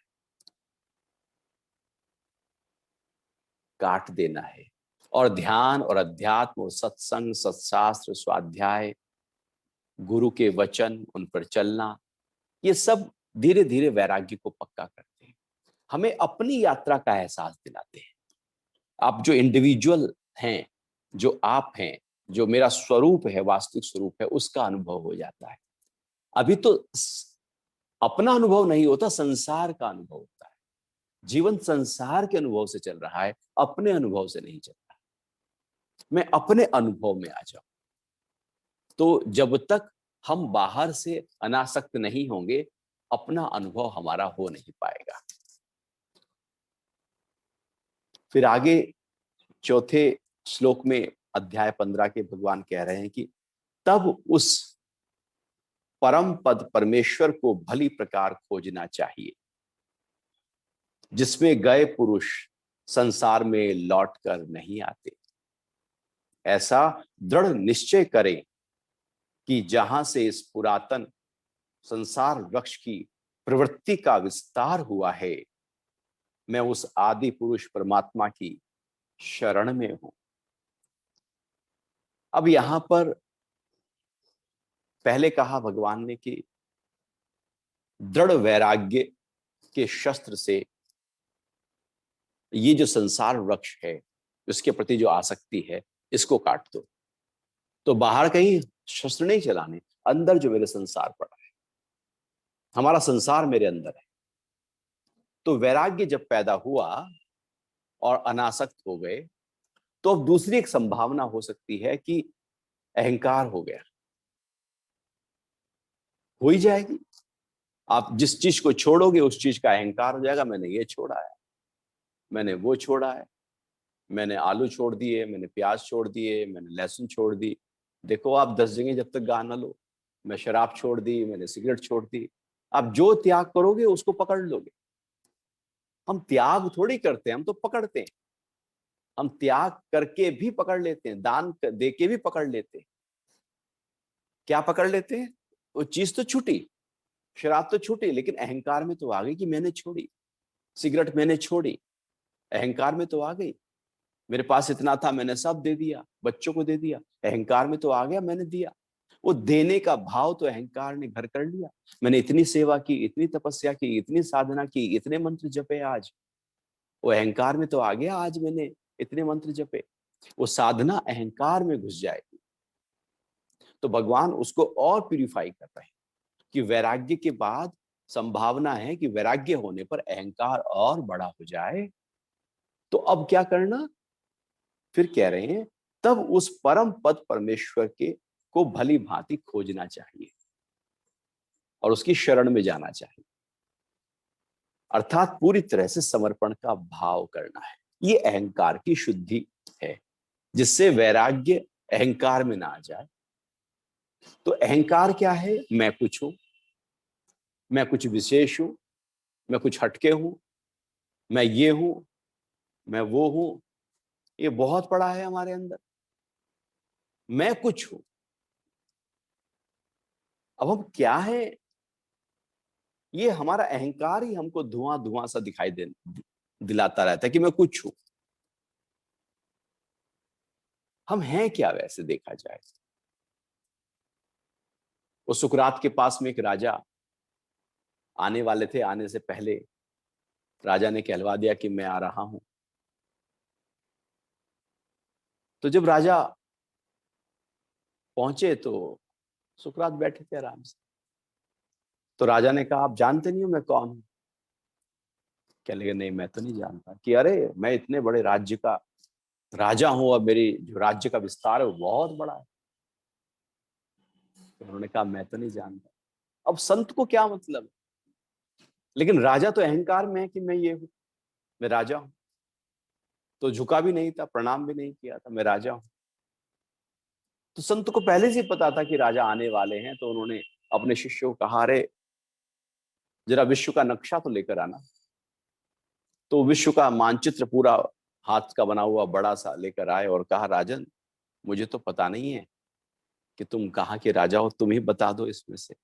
काट देना है। और ध्यान और अध्यात्म और सत्संग, सत्शास्त्र, स्वाध्याय, गुरु के वचन, उन पर चलना, ये सब धीरे धीरे वैराग्य को पक्का करते हैं, हमें अपनी यात्रा का एहसास दिलाते हैं। आप जो इंडिविजुअल हैं, जो आप हैं, जो मेरा स्वरूप है, वास्तविक स्वरूप है, उसका अनुभव हो जाता है। अभी तो अपना अनुभव नहीं होता, संसार का अनुभव होता है। जीवन संसार के अनुभव से चल रहा है, अपने अनुभव से नहीं चल रहा। मैं अपने अनुभव में आ जाऊं तो जब तक हम बाहर से अनासक्त नहीं होंगे, अपना अनुभव हमारा हो नहीं पाएगा। फिर आगे चौथे श्लोक में अध्याय 15 के भगवान कह रहे हैं कि तब उस परम पद परमेश्वर को भली प्रकार खोजना चाहिए, जिसमें गए पुरुष संसार में लौटकर नहीं आते। ऐसा दृढ़ निश्चय करें कि जहां से इस पुरातन संसार वृक्ष की प्रवृत्ति का विस्तार हुआ है, मैं उस आदि पुरुष परमात्मा की शरण में हूं। अब यहां पर पहले कहा भगवान ने कि दृढ़ वैराग्य के शस्त्र से ये जो संसार वृक्ष है, इसके प्रति जो आसक्ति है, इसको काट दो। तो बाहर कहीं शस्त्र नहीं चलाने, अंदर जो मेरे संसार पड़ा है, हमारा संसार मेरे अंदर है। तो वैराग्य जब पैदा हुआ और अनासक्त हो गए, तो अब दूसरी एक संभावना हो सकती है कि अहंकार हो गया, हो ही जाएगी। आप जिस चीज को छोड़ोगे उस चीज का अहंकार हो जाएगा। मैंने ये छोड़ा है, मैंने वो छोड़ा है, मैंने आलू छोड़ दिए, मैंने प्याज छोड़ दिए, मैंने लहसुन छोड़ दी। देखो आप 10 जगह जब तक गा ना लो। मैं शराब छोड़ दी, मैंने सिगरेट छोड़ दी। आप जो त्याग करोगे उसको पकड़ लोगे। हम त्याग थोड़ी करते हैं, हम तो पकड़ते हैं। हम त्याग करके भी पकड़ लेते हैं, दान दे के भी पकड़ लेते हैं। क्या पकड़ लेते हैं? वो चीज तो छूटी, शराब तो छूटी, लेकिन अहंकार में तो आ गई कि मैंने छोड़ी। सिगरेट मैंने छोड़ी, अहंकार में तो आ गई। मेरे पास इतना था, मैंने सब दे दिया, बच्चों को दे दिया। अहंकार में तो आ गया, मैंने दिया। वो देने का भाव तो अहंकार ने घर कर लिया। मैंने इतनी सेवा की, इतनी तपस्या की, इतनी साधना की, इतने मंत्र जपे, आज वो अहंकार में तो आ गया, आज मैंने इतने मंत्र जपे। वो साधना अहंकार में घुस जाएगी तो भगवान उसको और प्यूरिफाई कर रहे हैं कि वैराग्य के बाद संभावना है कि वैराग्य होने पर अहंकार और बड़ा हो जाए। तो अब क्या करना, फिर कह रहे हैं तब उस परम पद परमेश्वर के को भली भांति खोजना चाहिए और उसकी शरण में जाना चाहिए, अर्थात पूरी तरह से समर्पण का भाव करना है। ये अहंकार की शुद्धि है, जिससे वैराग्य अहंकार में ना आ जाए। तो अहंकार क्या है? मैं कुछ हूं, मैं कुछ विशेष हूं, मैं कुछ हटके हूं, मैं ये हूं, मैं वो हूं। ये बहुत पड़ा है हमारे अंदर, मैं कुछ हूं। अब हम क्या है, ये हमारा अहंकार ही हमको धुआं धुआं सा दिखाई दिलाता रहता है कि मैं कुछ हूं। हम हैं क्या वैसे देखा जाए? वो सुकरात के पास में एक राजा आने वाले थे, आने से पहले राजा ने कहलवा दिया कि मैं आ रहा हूं। तो जब राजा पहुंचे तो सुकरात बैठे थे आराम से। तो राजा ने कहा, आप जानते नहीं हो मैं कौन हूं? कह लगे, नहीं मैं तो नहीं जानता। कि अरे, मैं इतने बड़े राज्य का राजा हूं और मेरी जो राज्य का विस्तार है वो बहुत बड़ा है। तो उन्होंने कहा, मैं तो नहीं जानता। अब संत को क्या मतलब, लेकिन राजा तो अहंकार में है कि मैं ये हूं, मैं राजा हूं। तो झुका भी नहीं था, प्रणाम भी नहीं किया था, मैं राजा हूं। तो संत को पहले से पता था कि राजा आने वाले हैं, तो उन्होंने अपने शिष्यों को कहा, अरे जरा विश्व का नक्शा तो लेकर आना। तो विश्व का मानचित्र पूरा हाथ का बना हुआ बड़ा सा लेकर आए और कहा, राजन मुझे तो पता नहीं है कि तुम कहाँ के राजा हो, तुम ही बता दो इसमें से।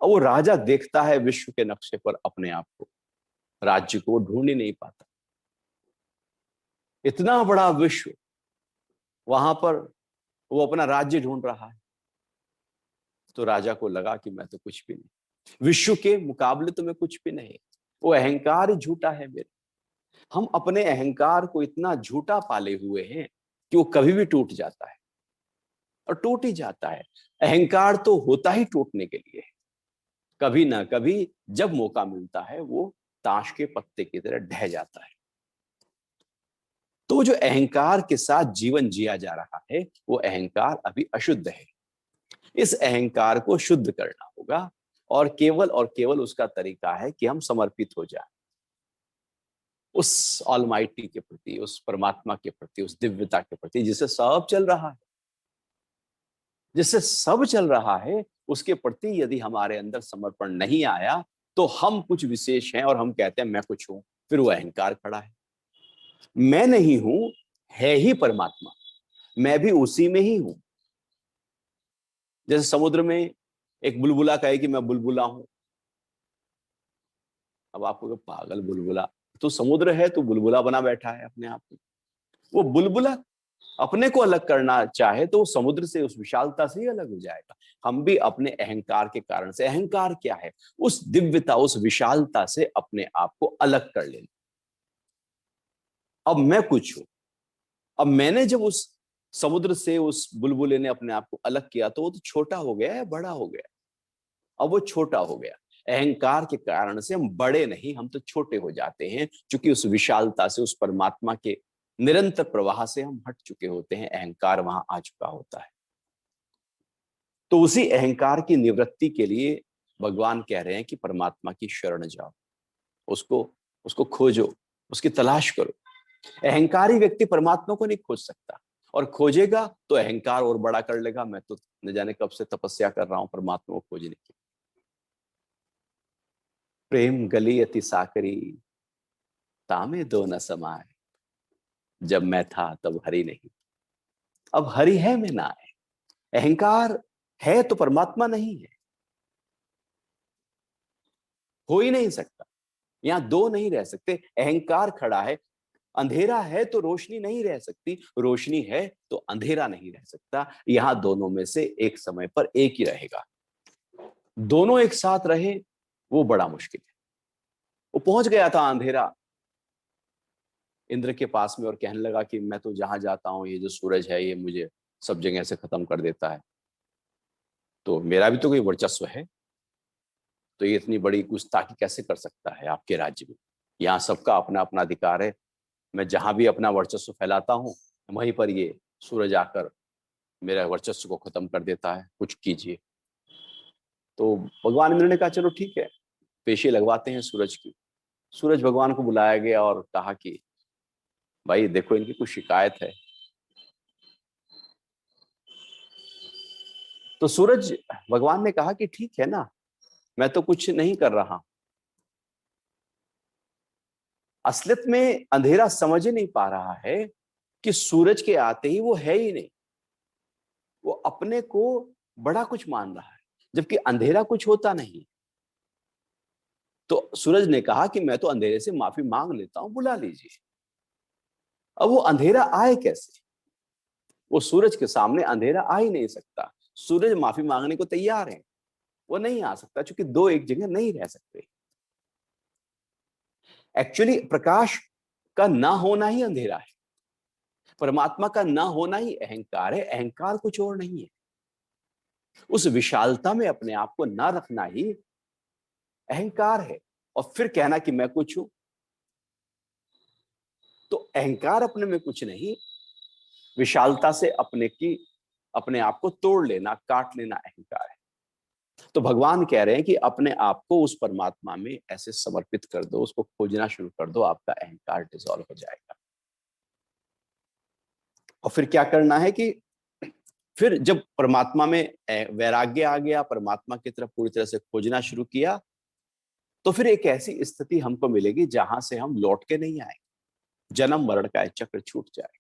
और वो राजा देखता है विश्व के नक्शे पर अपने आप को, राज्य को ढूंढ ही नहीं पाता। इतना बड़ा विश्व, वहां पर वो अपना राज्य ढूंढ रहा है। तो राजा को लगा कि मैं तो कुछ भी नहीं, विश्व के मुकाबले तो मैं कुछ भी नहीं। वो अहंकार ही झूठा है मेरे। हम अपने अहंकार को इतना झूठा पाले हुए हैं कि वो कभी भी टूट जाता है, और टूट ही जाता है। अहंकार तो होता ही टूटने के लिए है। कभी ना कभी जब मौका मिलता है वो ताश के पत्ते की तरह ढह जाता है। तो जो अहंकार के साथ जीवन जिया जा रहा है वो अहंकार अभी अशुद्ध है। इस अहंकार को शुद्ध करना होगा, और केवल उसका तरीका है कि हम समर्पित हो जाएं उस ऑलमाइटी के प्रति, उस परमात्मा के प्रति, उस दिव्यता के प्रति जिससे सब चल रहा है। जिससे सब चल रहा है उसके प्रति यदि हमारे अंदर समर्पण नहीं आया तो हम कुछ विशेष हैं और हम कहते हैं मैं कुछ हूं। फिर वो अहंकार खड़ा है। मैं नहीं हूं, है ही परमात्मा, मैं भी उसी में ही हूं। जैसे समुद्र में एक बुलबुला कहे कि मैं बुलबुला हूं। अब आपको पागल बुलबुला, तो समुद्र है तो बुलबुला बना बैठा है अपने आप को। वो बुलबुला अपने को अलग करना चाहे तो वो समुद्र से, उस विशालता से ही अलग हो जाएगा। हम भी अपने अहंकार के कारण से, अहंकार क्या है? उस दिव्यता, उस विशालता से अपने आप को अलग कर लेना। अब मैं कुछ हूं। अब मैंने जब उस समुद्र से, उस बुलबुले ने अपने आप को अलग किया तो वो तो छोटा हो गया है, बड़ा हो गया। अब वो छोटा हो गया। अहंकार के कारण से हम बड़े नहीं, हम तो छोटे हो जाते हैं, क्योंकि उस विशालता से, उस परमात्मा के निरंतर प्रवाह से हम हट चुके होते हैं। अहंकार वहां आ चुका होता है। तो उसी अहंकार की निवृत्ति के लिए भगवान कह रहे हैं कि परमात्मा की शरण जाओ, उसको उसको खोजो, उसकी तलाश करो। अहंकारी व्यक्ति परमात्मा को नहीं खोज सकता, और खोजेगा तो अहंकार और बड़ा कर लेगा। मैं तो न जाने कब से तपस्या कर रहा हूं परमात्मा को खोजने की। प्रेम गली अति साकरी, तामे दो न समाए। जब मैं था तब हरि नहीं, अब हरि है मैं ना है। अहंकार है तो परमात्मा नहीं है, हो ही नहीं सकता। यहां दो नहीं रह सकते। अहंकार खड़ा है, अंधेरा है तो रोशनी नहीं रह सकती, रोशनी है तो अंधेरा नहीं रह सकता। यहां दोनों में से एक समय पर एक ही रहेगा। दोनों एक साथ रहे वो बड़ा मुश्किल है। वो पहुंच गया था अंधेरा इंद्र के पास में और कहने लगा कि मैं तो जहां जाता हूं ये जो सूरज है ये मुझे सब जगह से खत्म कर देता है, तो मेरा भी तो कोई वर्चस्व है, तो ये इतनी बड़ी गुस्ताखी कैसे कर सकता है आपके राज्य में। यहाँ सबका अपना अपना अधिकार है, मैं जहां भी अपना वर्चस्व फैलाता हूँ वहीं पर ये सूरज आकर मेरा वर्चस्व को खत्म कर देता है, कुछ कीजिए। तो भगवान इंद्र ने कहा चलो ठीक है, पेशी लगवाते हैं सूरज की। सूरज भगवान को बुलाया गया और कहा कि भाई देखो इनकी कुछ शिकायत है। तो सूरज भगवान ने कहा कि ठीक है ना, मैं तो कुछ नहीं कर रहा। असलियत में अंधेरा समझ ही नहीं पा रहा है कि सूरज के आते ही वो है ही नहीं, वो अपने को बड़ा कुछ मान रहा है, जबकि अंधेरा कुछ होता नहीं। तो सूरज ने कहा कि मैं तो अंधेरे से माफी मांग लेता हूं, बुला लीजिए। अब वो अंधेरा आए कैसे? वो सूरज के सामने अंधेरा आ ही नहीं सकता। सूरज माफी मांगने को तैयार है, वो नहीं आ सकता, क्योंकि दो एक जगह नहीं रह सकते। एक्चुअली प्रकाश का ना होना ही अंधेरा है, परमात्मा का ना होना ही अहंकार है, अहंकार कुछ और नहीं है। उस विशालता में अपने आप को ना रखना ही अहंकार है, और फिर कहना कि मैं कुछ हूं। तो अहंकार अपने में कुछ नहीं, विशालता से अपने आप को तोड़ लेना, काट लेना अहंकार है। तो भगवान कह रहे हैं कि अपने आप को उस परमात्मा में ऐसे समर्पित कर दो, उसको खोजना शुरू कर दो, आपका अहंकार डिसॉल्व हो जाएगा। और फिर क्या करना है कि फिर जब परमात्मा में वैराग्य आ गया, परमात्मा की तरफ पूरी तरह से खोजना शुरू किया, तो फिर एक ऐसी स्थिति हमको मिलेगी जहां से हम लौट के नहीं आएंगे, जन्म मरण का चक्र छूट जाए।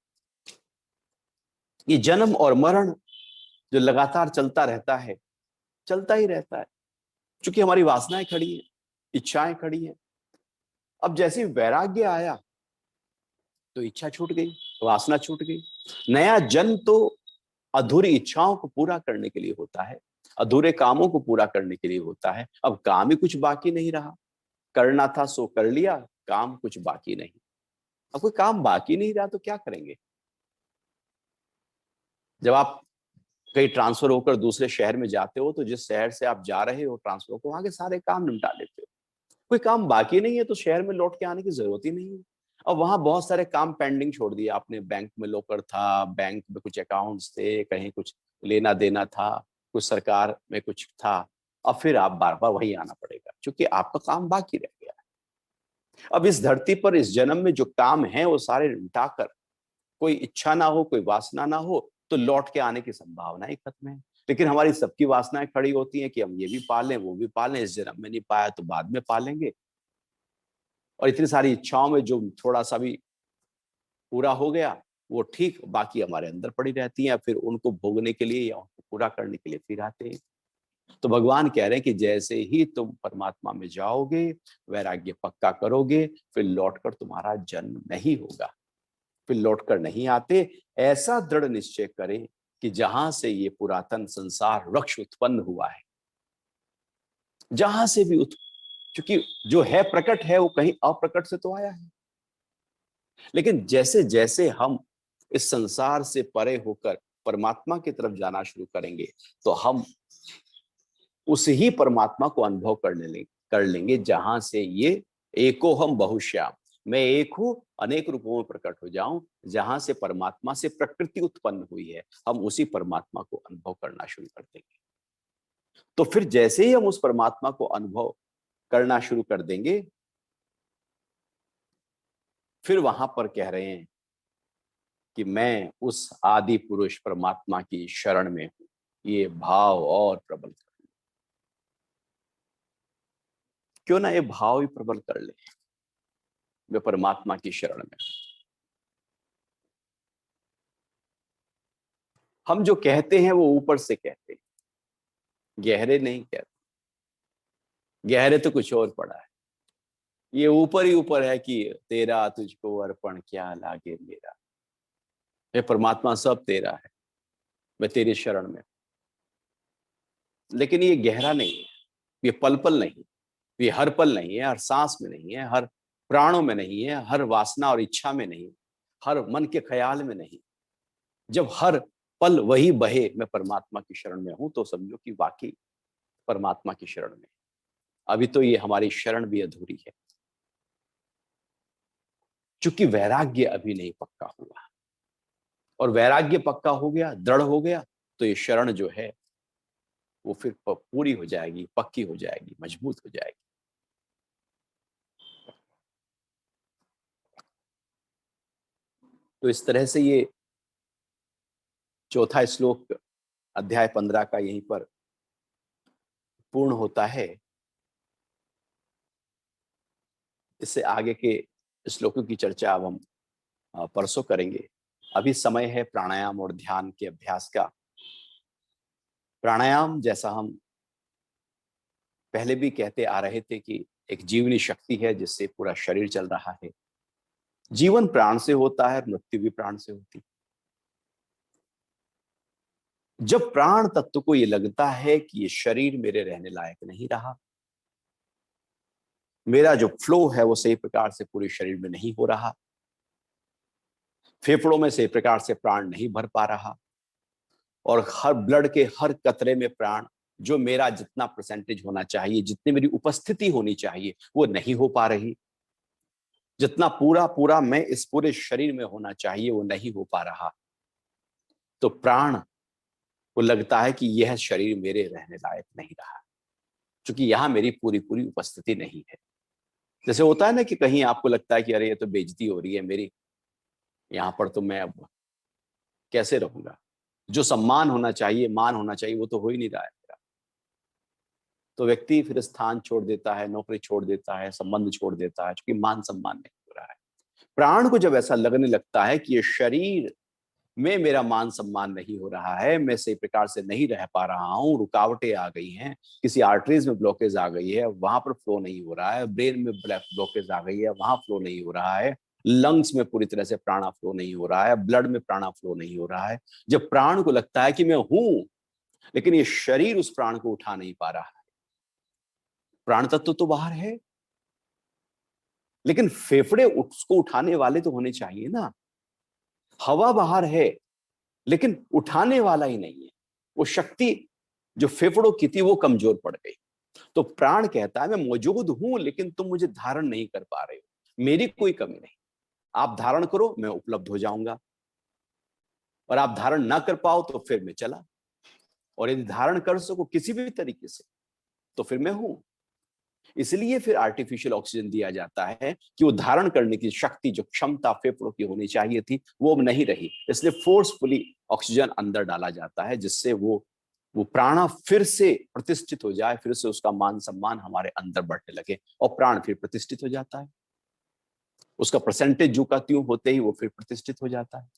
ये जन्म और मरण जो लगातार चलता रहता है, चलता ही रहता है, क्योंकि हमारी वासनाएं खड़ी हैं, इच्छाएं खड़ी हैं। अब जैसे वैराग्य आया तो इच्छा छूट गई, वासना छूट गई। नया जन्म तो अधूरी इच्छाओं को पूरा करने के लिए होता है, अधूरे कामों को पूरा करने के लिए होता है। अब काम ही कुछ बाकी नहीं रहा, करना था सो कर लिया, काम कुछ बाकी नहीं। अब कोई काम बाकी नहीं रहा तो क्या करेंगे? जब आप कहीं ट्रांसफर होकर दूसरे शहर में जाते हो तो जिस शहर से आप जा रहे हो ट्रांसफर को, वहां के सारे काम निपटा लेते हो। कोई काम बाकी नहीं है तो शहर में लौट के आने की जरूरत ही नहीं है। अब वहां बहुत सारे काम पेंडिंग छोड़ दिए आपने, बैंक में लॉकर था, बैंक में कुछ अकाउंट्स थे, कहीं कुछ लेना देना था, कुछ सरकार में कुछ था। अब फिर आप बार बार वही आना पड़ेगा क्योंकि आपका काम बाकी रह गया है। अब इस धरती पर इस जन्म में जो काम है वो सारे निपटाकर, कोई इच्छा ना हो, कोई वासना ना हो, तो लौट के आने की संभावना ही खत्म है। लेकिन हमारी सबकी वासनाएं खड़ी होती हैं कि हम ये भी पालें, वो भी पालें, इस जन्म में नहीं पाया तो बाद में पालेंगे। और इतनी सारी इच्छाओं में जो थोड़ा सा भी पूरा हो गया वो ठीक, बाकी हमारे अंदर पड़ी रहती हैं, फिर उनको भोगने के लिए या उनको पूरा करने के लिए फिर आते हैं। तो भगवान कह रहे हैं कि जैसे ही तुम परमात्मा में जाओगे, वैराग्य पक्का करोगे, फिर लौटकर तुम्हारा जन्म नहीं होगा, फिर लौटकर नहीं आते। ऐसा दृढ़ निश्चय करें कि जहां से ये पुरातन संसार वृक्ष उत्पन्न हुआ है, जहां से भी क्योंकि जो है प्रकट है वो कहीं अप्रकट से तो आया है। लेकिन जैसे जैसे हम इस संसार से परे होकर परमात्मा की तरफ जाना शुरू करेंगे तो हम उस ही परमात्मा को अनुभव कर लेंगे जहां से ये एको हम बहुश्याम, मैं एक हूं अनेक रूपों में प्रकट हो जाऊं, जहां से परमात्मा से प्रकृति उत्पन्न हुई है, हम उसी परमात्मा को अनुभव करना शुरू कर देंगे। तो फिर जैसे ही हम उस परमात्मा को अनुभव करना शुरू कर देंगे, फिर वहां पर कह रहे हैं कि मैं उस आदि पुरुष परमात्मा की शरण में हूं, ये भाव और प्रबल कर, क्यों ना ये भाव ही प्रबल कर ले, मैं परमात्मा की शरण में हूं। हम जो कहते हैं वो ऊपर से कहते हैं, गहरे नहीं कहते, गहरे तो कुछ और पड़ा है। ये ऊपर ही ऊपर है कि तेरा तुझको अर्पण क्या लागे मेरा। हे परमात्मा, सब तेरा है, मैं तेरी शरण में। लेकिन ये गहरा नहीं है, ये पल पल नहीं, ये हर पल नहीं है, हर सांस में नहीं है, हर प्राणों में नहीं है, हर वासना और इच्छा में नहीं, हर मन के ख्याल में नहीं। जब हर पल वही बहे, मैं परमात्मा की शरण में हूं, तो समझो कि वाकई परमात्मा की शरण में। अभी तो ये हमारी शरण भी अधूरी है, क्योंकि वैराग्य अभी नहीं पक्का हुआ। और वैराग्य पक्का हो गया, दृढ़ हो गया, तो ये शरण जो है वो फिर पूरी हो जाएगी, पक्की हो जाएगी, मजबूत हो जाएगी। तो इस तरह से ये चौथा श्लोक अध्याय 15 का यहीं पर पूर्ण होता है। इससे आगे के श्लोकों की चर्चा अब हम परसों करेंगे। अभी समय है प्राणायाम और ध्यान के अभ्यास का। प्राणायाम, जैसा हम पहले भी कहते आ रहे थे, कि एक जीवनी शक्ति है जिससे पूरा शरीर चल रहा है। जीवन प्राण से होता है, मृत्यु भी प्राण से होती है। जब प्राण तत्व को ये लगता है कि ये शरीर मेरे रहने लायक नहीं रहा, मेरा जो फ्लो है वो सही प्रकार से पूरे शरीर में नहीं हो रहा, फेफड़ों में सही प्रकार से प्राण नहीं भर पा रहा, और हर ब्लड के हर कतरे में प्राण, जो मेरा जितना परसेंटेज होना चाहिए, जितनी मेरी उपस्थिति होनी चाहिए, वो नहीं हो पा रही, जितना पूरा पूरा मैं इस पूरे शरीर में होना चाहिए वो नहीं हो पा रहा, तो प्राण को लगता है कि यह शरीर मेरे रहने लायक नहीं रहा, क्योंकि यहां मेरी पूरी पूरी उपस्थिति नहीं है। जैसे होता है ना कि कहीं आपको लगता है कि अरे ये तो बेइज्जती हो रही है मेरी, यहां पर तो मैं अब कैसे रहूंगा, जो सम्मान होना चाहिए, मान होना चाहिए, वो तो हो ही नहीं रहा है मेरा। तो व्यक्ति फिर स्थान छोड़ देता है, नौकरी छोड़ देता है, संबंध छोड़ देता है, क्योंकि मान सम्मान नहीं हो रहा है। प्राण को जब ऐसा लगने लगता है कि ये शरीर में मेरा मान सम्मान नहीं हो रहा है, मैं सही प्रकार से नहीं रह पा रहा हूँ, रुकावटें आ गई हैं, किसी आर्टरीज में ब्लॉकेज आ गई है, वहां पर फ्लो नहीं हो रहा है, ब्रेन में ब्लॉकेज आ गई है, वहां फ्लो नहीं हो रहा है, लंग्स में पूरी तरह से प्राणा फ्लो नहीं हो रहा है, ब्लड में प्राणा फ्लो नहीं हो रहा है। जब प्राण को लगता है कि मैं हूं, लेकिन ये शरीर उस प्राण को उठा नहीं पा रहा है। प्राण तत्व तो बाहर है, लेकिन फेफड़े उसको उठाने वाले तो होने चाहिए ना। हवा बाहर है, लेकिन उठाने वाला ही नहीं है। वो शक्ति जो फेफड़ों की थी वो कमजोर पड़ गई। तो प्राण कहता है मैं मौजूद हूं, लेकिन तुम मुझे धारण नहीं कर पा रहे हो, मेरी कोई कमी नहीं, आप धारण करो, मैं उपलब्ध हो जाऊंगा, और आप धारण ना कर पाओ तो फिर मैं चला, और यदि धारण कर सको किसी भी तरीके से तो फिर मैं हूं। इसलिए फिर आर्टिफिशियल ऑक्सीजन दिया जाता है कि वो धारण करने की शक्ति, जो क्षमता फेफड़ों की होनी चाहिए थी, वो अब नहीं रही, इसलिए फोर्सफुली ऑक्सीजन अंदर डाला जाता है, जिससे वो प्राण फिर से प्रतिष्ठित हो जाए, फिर से उसका मान सम्मान हमारे अंदर बढ़ने लगे, और प्राण फिर प्रतिष्ठित हो जाता है, उसका परसेंटेज जो का त्यों होते ही वो फिर प्रतिष्ठित हो जाता है।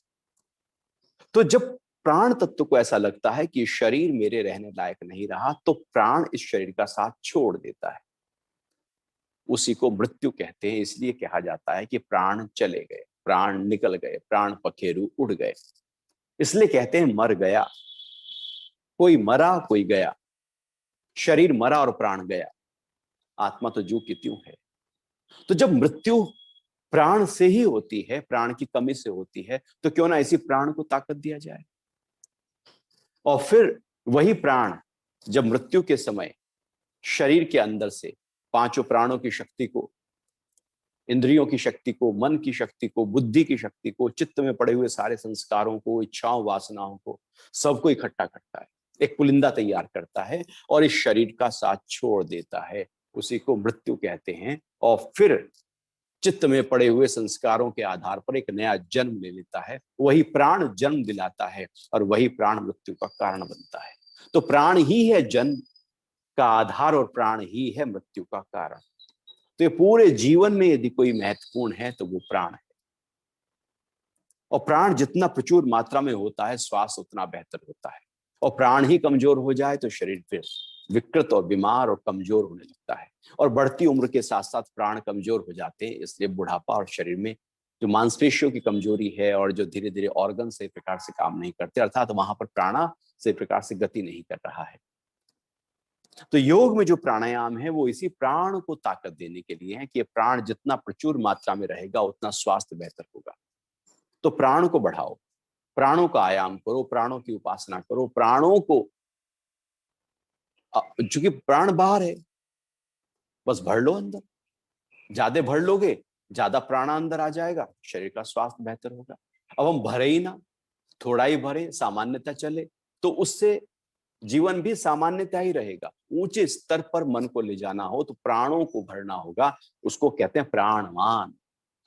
तो जब प्राण तत्व को ऐसा लगता है कि शरीर मेरे रहने लायक नहीं रहा, तो प्राण इस शरीर का साथ छोड़ देता है। उसी को मृत्यु कहते हैं, इसलिए कहा जाता है कि प्राण चले गए, प्राण निकल गए, प्राण पखेरु उड़ गए। इसलिए कहते हैं मर गया, कोई मरा कोई गया, शरीर मरा और प्राण गया, आत्मा तो जू की त्यों है। तो जब मृत्यु प्राण से ही होती है, प्राण की कमी से होती है, तो क्यों ना इसी प्राण को ताकत दिया जाए। और फिर वही प्राण जब मृत्यु के समय शरीर के अंदर से पांचों प्राणों की शक्ति को, इंद्रियों की शक्ति को, मन की शक्ति को, बुद्धि की शक्ति को, चित्त में पड़े हुए सारे संस्कारों को, इच्छाओं, वासनाओं को, सबको इकट्ठा करता है, एक पुलिंदा तैयार करता है, और इस शरीर का साथ छोड़ देता है। उसी को मृत्यु कहते हैं। और फिर चित्त में पड़े हुए संस्कारों के आधार पर एक नया जन्म ले लेता है, वही प्राण जन्म दिलाता है, और वही प्राण मृत्यु का कारण बनता है। तो प्राण ही है जन्म का आधार, और प्राण ही है मृत्यु का कारण। तो ये पूरे जीवन में यदि कोई महत्वपूर्ण है तो वो प्राण है। और प्राण जितना प्रचुर मात्रा में होता है, स्वास्थ्य उतना बेहतर होता है। और प्राण ही कमजोर हो जाए तो शरीर फिर विकृत और बीमार और कमजोर होने लगता है। और बढ़ती उम्र के साथ साथ प्राण कमजोर हो जाते हैं, इसलिए बुढ़ापा और शरीर में जो मांसपेशियों की कमजोरी है और जो धीरे धीरे ऑर्गन से प्रकार से काम नहीं करते, अर्थात वहां पर प्राणा से प्रकार से गति नहीं कर रहा है। तो योग में जो प्राणायाम है वो इसी प्राण को ताकत देने के लिए है कि प्राण जितना प्रचुर मात्रा में रहेगा उतना स्वास्थ्य बेहतर होगा। तो प्राण को बढ़ाओ, प्राणों का आयाम करो, प्राणों की उपासना करो, प्राणों को, चूंकि प्राण बाहर है, बस भर लो अंदर। ज्यादा भर लोगे, ज्यादा प्राण अंदर आ जाएगा, शरीर का स्वास्थ्य बेहतर होगा। अब हम भरे ही ना, थोड़ा ही भरे, सामान्यता चले, तो उससे जीवन भी सामान्यता ही रहेगा। ऊंचे स्तर पर मन को ले जाना हो तो प्राणों को भरना होगा। उसको कहते हैं प्राणवान,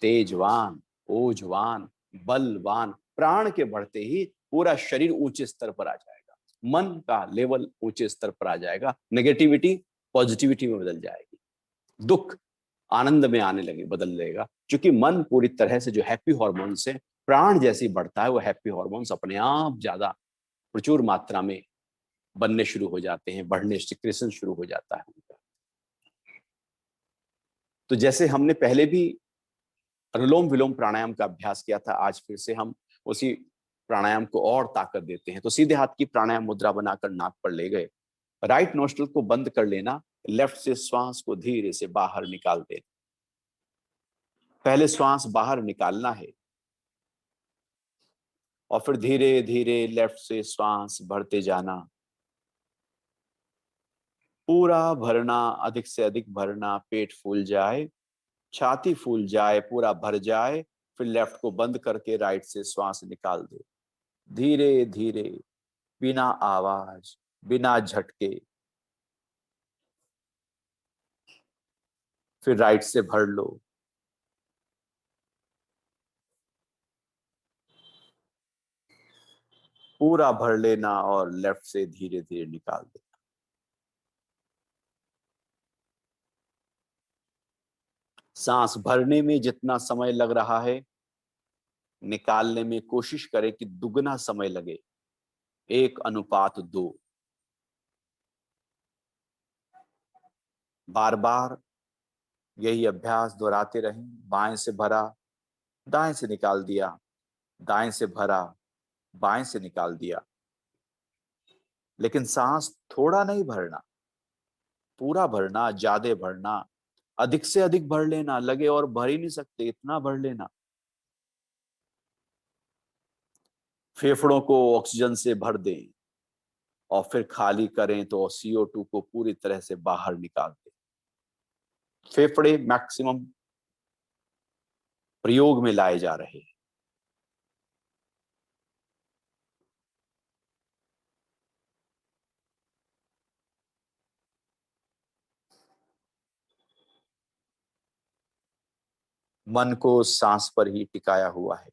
तेजवान, ओजवान, बलवान। प्राण के बढ़ते ही पूरा शरीर ऊंचे स्तर पर आ जाएगा, मन का लेवल ऊंचे स्तर पर आ जाएगा, नेगेटिविटी पॉजिटिविटी में बदल जाएगी, दुख आनंद में आने लगे, बदल लेगा। क्योंकि मन पूरी तरह से जो हैप्पी हॉर्मोन्स है, प्राण जैसे ही बढ़ता है वो हैप्पी हॉर्मोन्स अपने आप ज्यादा प्रचुर मात्रा में बनने शुरू हो जाते हैं, बढ़ने, सिक्रेशन शुरू हो जाता है उनका। तो जैसे हमने पहले भी अनुलोम विलोम प्राणायाम का अभ्यास किया था, आज फिर से हम उसी प्राणायाम को और ताकत देते हैं। तो सीधे हाथ की प्राणायाम मुद्रा बनाकर नाक पर ले गए, राइट नोस्ट्रल को बंद कर लेना, लेफ्ट से श्वास को धीरे से बाहर निकाल देना। पहले श्वास बाहर निकालना है और फिर धीरे धीरे लेफ्ट से श्वास भरते जाना, पूरा भरना, अधिक से अधिक भरना, पेट फूल जाए, छाती फूल जाए, पूरा भर जाए, फिर लेफ्ट को बंद करके राइट से श्वास निकाल दे, धीरे धीरे, बिना आवाज, बिना झटके। फिर राइट से भर लो, पूरा भर लेना और लेफ्ट से धीरे धीरे निकाल देना। सांस भरने में जितना समय लग रहा है, निकालने में कोशिश करें कि दुगना समय लगे, 1:2। बार बार यही अभ्यास दोहराते रहें। बाएं से भरा, दाएं से निकाल दिया, दाएं से भरा, बाएं से निकाल दिया। लेकिन सांस थोड़ा नहीं भरना, पूरा भरना, ज्यादा भरना, अधिक से अधिक भर लेना, लगे और भर ही नहीं सकते इतना भर लेना। फेफड़ों को ऑक्सीजन से भर दें और फिर खाली करें तो CO2 को पूरी तरह से बाहर निकाल दें। फेफड़े मैक्सिमम प्रयोग में लाए जा रहे हैं। मन को सांस पर ही टिकाया हुआ है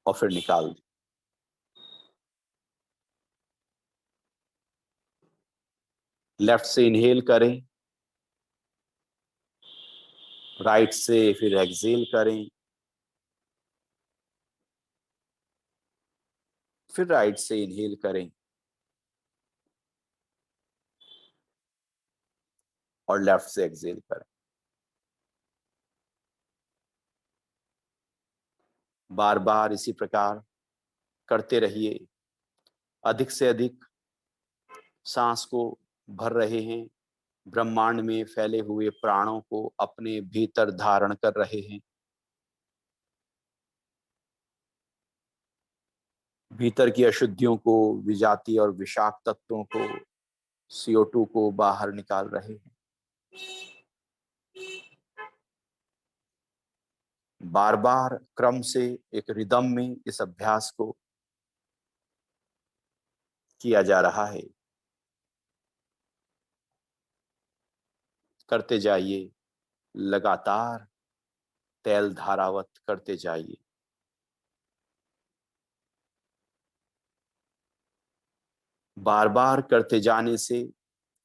और फिर निकाल दें। लेफ्ट से इनहेल करें, राइट से फिर एक्सहेल करें, फिर राइट से इनहेल करें और लेफ्ट से एक्सहेल करें। बार बार इसी प्रकार करते रहिए। अधिक से अधिक सांस को भर रहे हैं, ब्रह्मांड में फैले हुए प्राणों को अपने भीतर धारण कर रहे हैं। भीतर की अशुद्धियों को, विजातीय और विषाक्त तत्वों को, CO2 को बाहर निकाल रहे हैं। बार बार क्रम से एक रिदम में इस अभ्यास को किया जा रहा है। करते जाइए, लगातार तैल धारावत करते जाइए। बार बार करते जाने से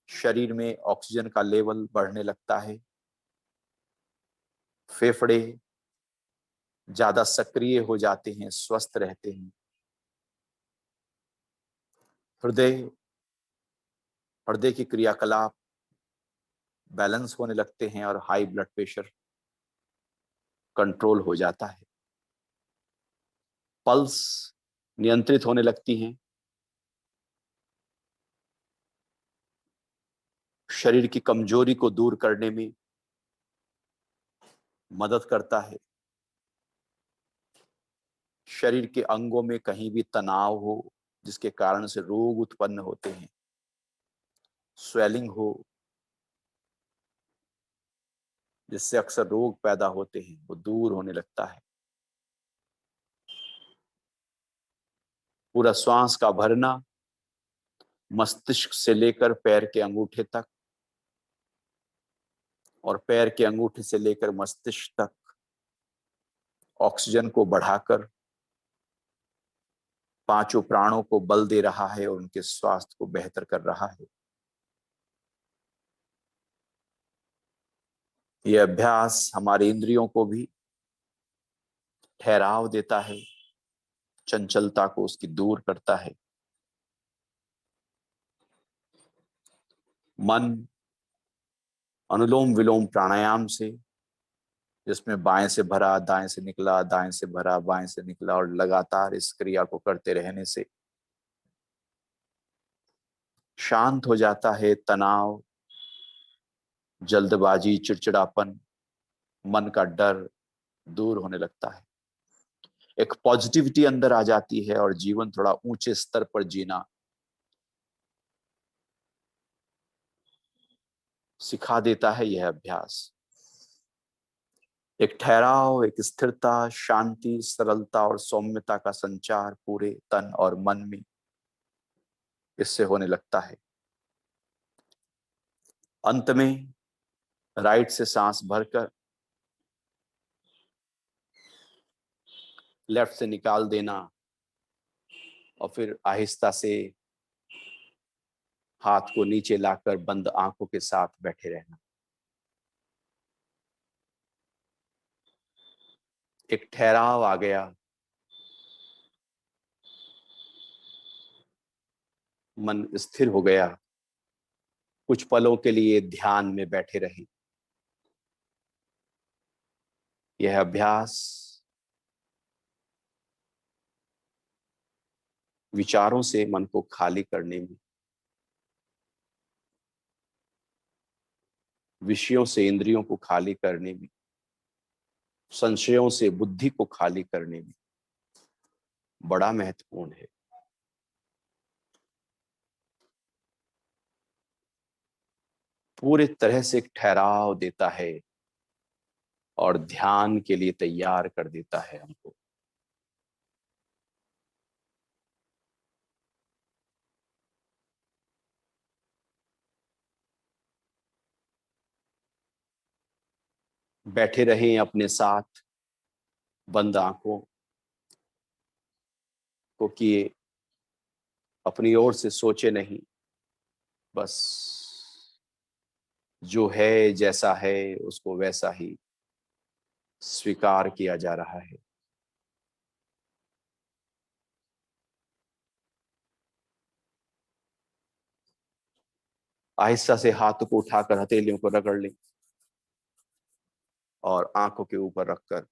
शरीर में ऑक्सीजन का लेवल बढ़ने लगता है। फेफड़े ज्यादा सक्रिय हो जाते हैं, स्वस्थ रहते हैं। हृदय हृदय की क्रियाकलाप बैलेंस होने लगते हैं और हाई ब्लड प्रेशर कंट्रोल हो जाता है। पल्स नियंत्रित होने लगती हैं। शरीर की कमजोरी को दूर करने में मदद करता है। शरीर के अंगों में कहीं भी तनाव हो जिसके कारण से रोग उत्पन्न होते हैं, स्वेलिंग हो जिससे अक्सर रोग पैदा होते हैं, वो दूर होने लगता है। पूरा श्वास का भरना मस्तिष्क से लेकर पैर के अंगूठे तक और पैर के अंगूठे से लेकर मस्तिष्क तक ऑक्सीजन को बढ़ाकर पांचों प्राणों को बल दे रहा है और उनके स्वास्थ्य को बेहतर कर रहा है। यह अभ्यास हमारे इंद्रियों को भी ठहराव देता है, चंचलता को उसकी दूर करता है। मन अनुलोम विलोम प्राणायाम से, जिसमें बाएं से भरा, दाएं से निकला, दाएं से भरा, बाएं से निकला, और लगातार इस क्रिया को करते रहने से शांत हो जाता है। तनाव, जल्दबाजी, चिड़चिड़ापन, मन का डर दूर होने लगता है। एक पॉजिटिविटी अंदर आ जाती है और जीवन थोड़ा ऊंचे स्तर पर जीना सिखा देता है यह अभ्यास। एक ठहराव, एक स्थिरता, शांति, सरलता और सौम्यता का संचार पूरे तन और मन में इससे होने लगता है। अंत में राइट से सांस भरकर लेफ्ट से निकाल देना और फिर आहिस्ता से हाथ को नीचे लाकर बंद आंखों के साथ बैठे रहना। एक ठहराव आ गया, मन स्थिर हो गया, कुछ पलों के लिए ध्यान में बैठे रहे। यह अभ्यास विचारों से मन को खाली करने में, विषयों से इंद्रियों को खाली करने में, संशयों से बुद्धि को खाली करने में बड़ा महत्वपूर्ण है। पूरे तरह से एक ठहराव देता है और ध्यान के लिए तैयार कर देता है हमको। बैठे रहें अपने साथ बंद आंखों को किए, अपनी ओर से सोचे नहीं, बस जो है जैसा है उसको वैसा ही स्वीकार किया जा रहा है। आहिस्ता से हाथों को उठाकर हथेलियों को रगड़ लें और आंखों के ऊपर रखकर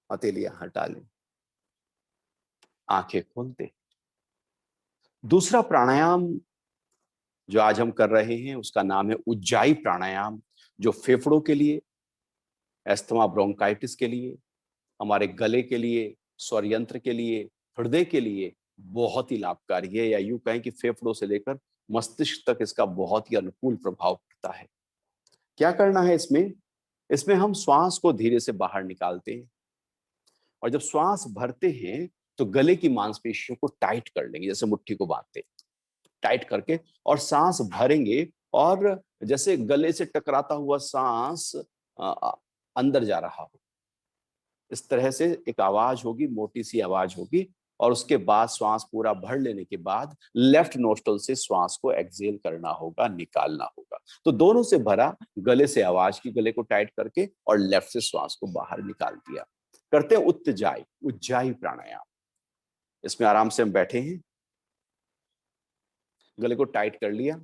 हथेलियां हटा लें, आंखें खोलते। दूसरा प्राणायाम जो आज हम कर रहे हैं उसका नाम है उज्जाई प्राणायाम, जो फेफड़ों के लिए, अस्थमा ब्रोंकाइटिस के लिए, हमारे गले के लिए, स्वर यंत्र के लिए, हृदय के लिए बहुत ही लाभकारी है, या यूं कहें कि फेफड़ों से लेकर मस्तिष्क तक इसका बहुत ही अनुकूल प्रभाव पड़ता है। क्या करना है इसमें? इसमें हम श्वास को धीरे से बाहर निकालते हैं और जब श्वास भरते हैं तो गले की मांसपेशियों को टाइट कर लेंगे, जैसे मुट्ठी को बांधते हैं, टाइट करके और सांस भरेंगे और जैसे गले से टकराता हुआ सांस अंदर जा रहा हो, इस तरह से एक आवाज होगी, मोटी सी आवाज होगी। और उसके बाद श्वास पूरा भर लेने के बाद लेफ्ट नोस्ट्रल से श्वास को एक्सहेल करना होगा, निकालना होगा। तो दोनों से भरा, गले से आवाज की, गले को टाइट करके, और लेफ्ट से श्वास को बाहर निकाल दिया। करते हैं उत्तजाई, उज्जाई प्राणायाम। इसमें आराम से हम बैठे हैं, गले को टाइट कर लिया,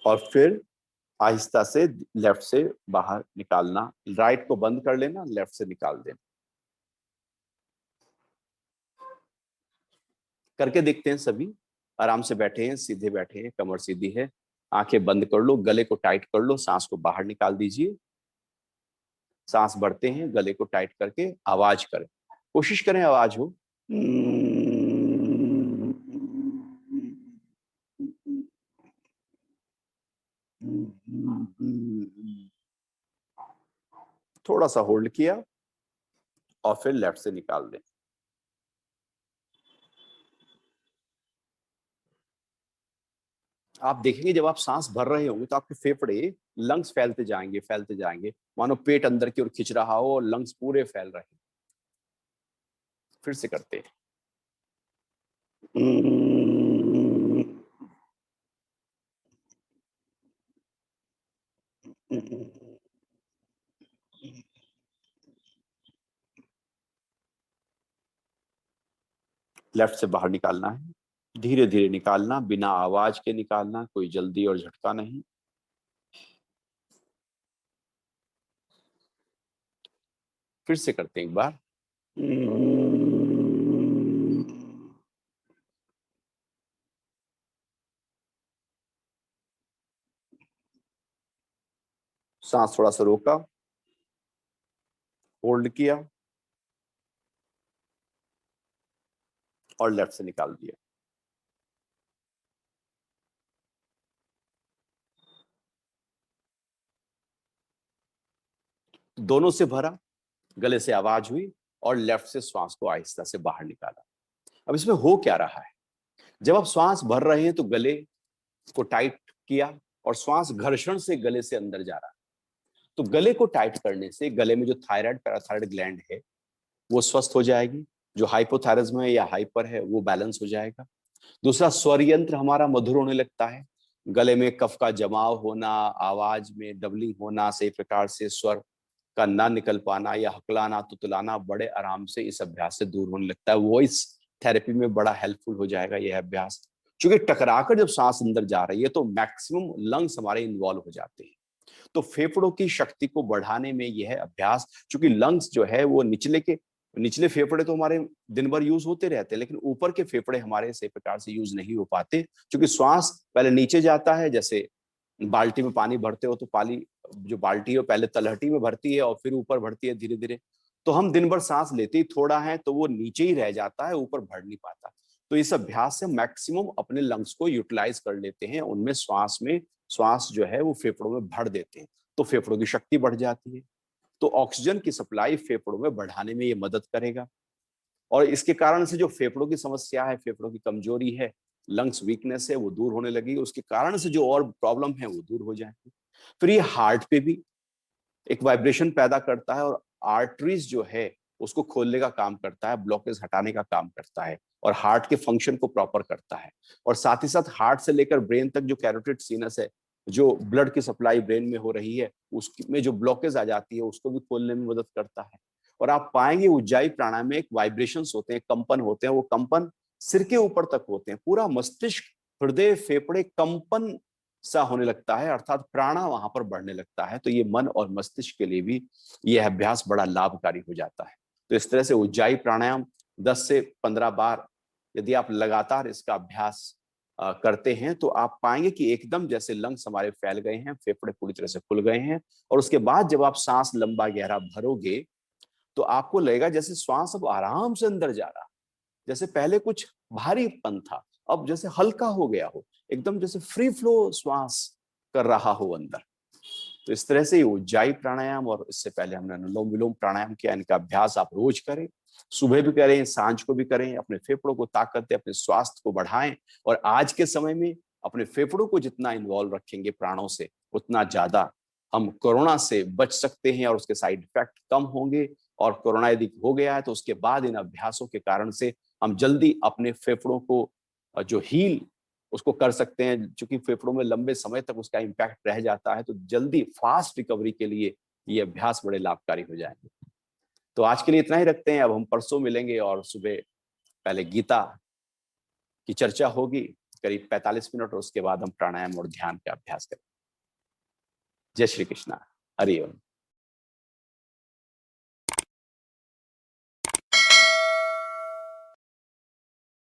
और फिर आहिस्ता से लेफ्ट से बाहर निकालना, राइट को बंद कर लेना, लेफ्ट से निकाल देना। करके देखते हैं सभी। आराम से बैठे हैं, सीधे बैठे हैं, कमर सीधी है, आंखें बंद कर लो, गले को टाइट कर लो, सांस को बाहर निकाल दीजिए। सांस भरते हैं, गले को टाइट करके आवाज करें, कोशिश करें आवाज हो। थोड़ा सा होल्ड किया और फिर लेफ्ट से निकाल दें। आप देखेंगे जब आप सांस भर रहे होंगे तो आपके फेफड़े, लंग्स फैलते जाएंगे, फैलते जाएंगे, मानो पेट अंदर की ओर खिंच रहा हो और लंग्स पूरे फैल रहे हैं। फिर से करते हैं। लेफ्ट से बाहर निकालना है, धीरे धीरे निकालना, बिना आवाज के निकालना, कोई जल्दी और झटका नहीं। फिर से करते हैं एक बार। सांस थोड़ा सा रोका, होल्ड किया और लेफ्ट से निकाल दिया। दोनों से भरा, गले से आवाज हुई और लेफ्ट से श्वास को आहिस्ता से बाहर निकाला। अब इसमें हो क्या रहा है, जब आप श्वास भर रहे हैं तो गले को टाइट किया और श्वास घर्षण से गले से अंदर जा रहा है। तो गले को टाइट करने से गले में जो थायराइड पैराथायराइड ग्लैंड है वो स्वस्थ हो जाएगी, जो हाइपोथायरिज्म है या हाइपर है वो बैलेंस हो जाएगा। दूसरा, स्वर यंत्र हमारा मधुर होने लगता है। गले में कफ का जमाव होना, आवाज में डबलिंग होना, सही प्रकार से स्वर का ना निकल पाना या हकलाना तुतलाना बड़े आराम से इस अभ्यास से दूर होने लगता है। वॉइस थेरेपी में बड़ा हेल्पफुल हो जाएगा यह अभ्यास। क्योंकि टकराकर जब सांस अंदर जा रही है तो मैक्सिमम लंग्स हमारे इन्वॉल्व हो जाते हैं। तो फेफड़ों की शक्ति को बढ़ाने में यह अभ्यास, चूंकि लंग्स जो है वो निचले फेफड़े तो हमारे दिन भर यूज होते रहते हैं, लेकिन ऊपर के फेफड़े हमारे सही प्रकार से यूज नहीं हो पाते, क्योंकि श्वास पहले नीचे जाता है। जैसे बाल्टी में पानी भरते हो तो पानी, जो बाल्टी है पहले तलहटी में भरती है और फिर ऊपर भरती है धीरे धीरे। तो हम दिन भर सांस लेते ही थोड़ा है तो वो नीचे ही रह जाता है, ऊपर भर नहीं पाता। तो इस अभ्यास से मैक्सिमम अपने लंग्स को यूटिलाइज कर लेते हैं, उनमें श्वास जो है वो फेफड़ों में भर देते हैं, तो फेफड़ों की शक्ति बढ़ जाती है। तो ऑक्सीजन की सप्लाई फेफड़ों में बढ़ाने में ये मदद करेगा। और इसके कारण से जो फेफड़ों की समस्या है, फेफड़ों की कमजोरी है, लंग्स वीकनेस है, वो दूर होने लगेगी। उसके कारण से जो और प्रॉब्लम है वो दूर हो जाएंगी। फिर ये हार्ट पे भी एक वाइब्रेशन पैदा करता है और आर्टरीज जो है उसको खोलने का काम करता है, ब्लॉकेज हटाने का काम करता है और हार्ट के फंक्शन को प्रॉपर करता है। और साथ ही साथ हार्ट से लेकर ब्रेन तक जो कैरोटिड सीनस है, जो ब्लड की सप्लाई ब्रेन में हो रही है, उसमें जो ब्लॉकेज आ जाती है उसको भी खोलने में मदद करता है। और आप पाएंगे उज्जाई प्राणायाम में एक वाइब्रेशंस होते हैं, कंपन होते हैं, वो कंपन सिर के ऊपर तक होते हैं। पूरा मस्तिष्क, हृदय, फेफड़े कंपन सा होने लगता है, अर्थात प्राणा वहां पर बढ़ने लगता है। तो ये मन और मस्तिष्क के लिए भी यह अभ्यास बड़ा लाभकारी हो जाता है। तो इस तरह से उज्जाई प्राणायाम 10 से 15 बार यदि आप लगातार इसका अभ्यास करते हैं तो आप पाएंगे कि एकदम जैसे लंग्स हमारे फैल गए हैं, फेफड़े पूरी तरह से खुल गए हैं। और उसके बाद जब आप सांस लंबा गहरा भरोगे तो आपको लगेगा जैसे श्वास अब आराम से अंदर जा रहा, जैसे पहले कुछ भारीपन था अब जैसे हल्का हो गया हो, एकदम जैसे फ्री फ्लो श्वास कर रहा हो अंदर। तो इस तरह से ये उज्जाई प्राणायाम और इससे पहले हमने अनुलोम विलोम प्राणायाम किया, इनका अभ्यास आप रोज करें, सुबह भी करें, सांझ को भी करें। अपने फेफड़ों को ताकत दें, अपने स्वास्थ्य को बढ़ाएं। और आज के समय में अपने फेफड़ों को जितना इन्वॉल्व रखेंगे प्राणों से, उतना ज्यादा हम कोरोना से बच सकते हैं और उसके साइड इफेक्ट कम होंगे। और कोरोना यदि हो गया है तो उसके बाद इन अभ्यासों के कारण से हम जल्दी अपने फेफड़ों को जो हील उसको कर सकते हैं, क्योंकि फेफड़ों में लंबे समय तक उसका इम्पैक्ट रह जाता है, तो जल्दी फास्ट रिकवरी के लिए ये अभ्यास बड़े लाभकारी हो जाएंगे। तो आज के लिए इतना ही रखते हैं। अब हम परसों मिलेंगे और सुबह पहले गीता की चर्चा होगी करीब 45 मिनट, और उसके बाद हम प्राणायाम और ध्यान का अभ्यास करेंगे। जय श्री कृष्णा। हरि ओम।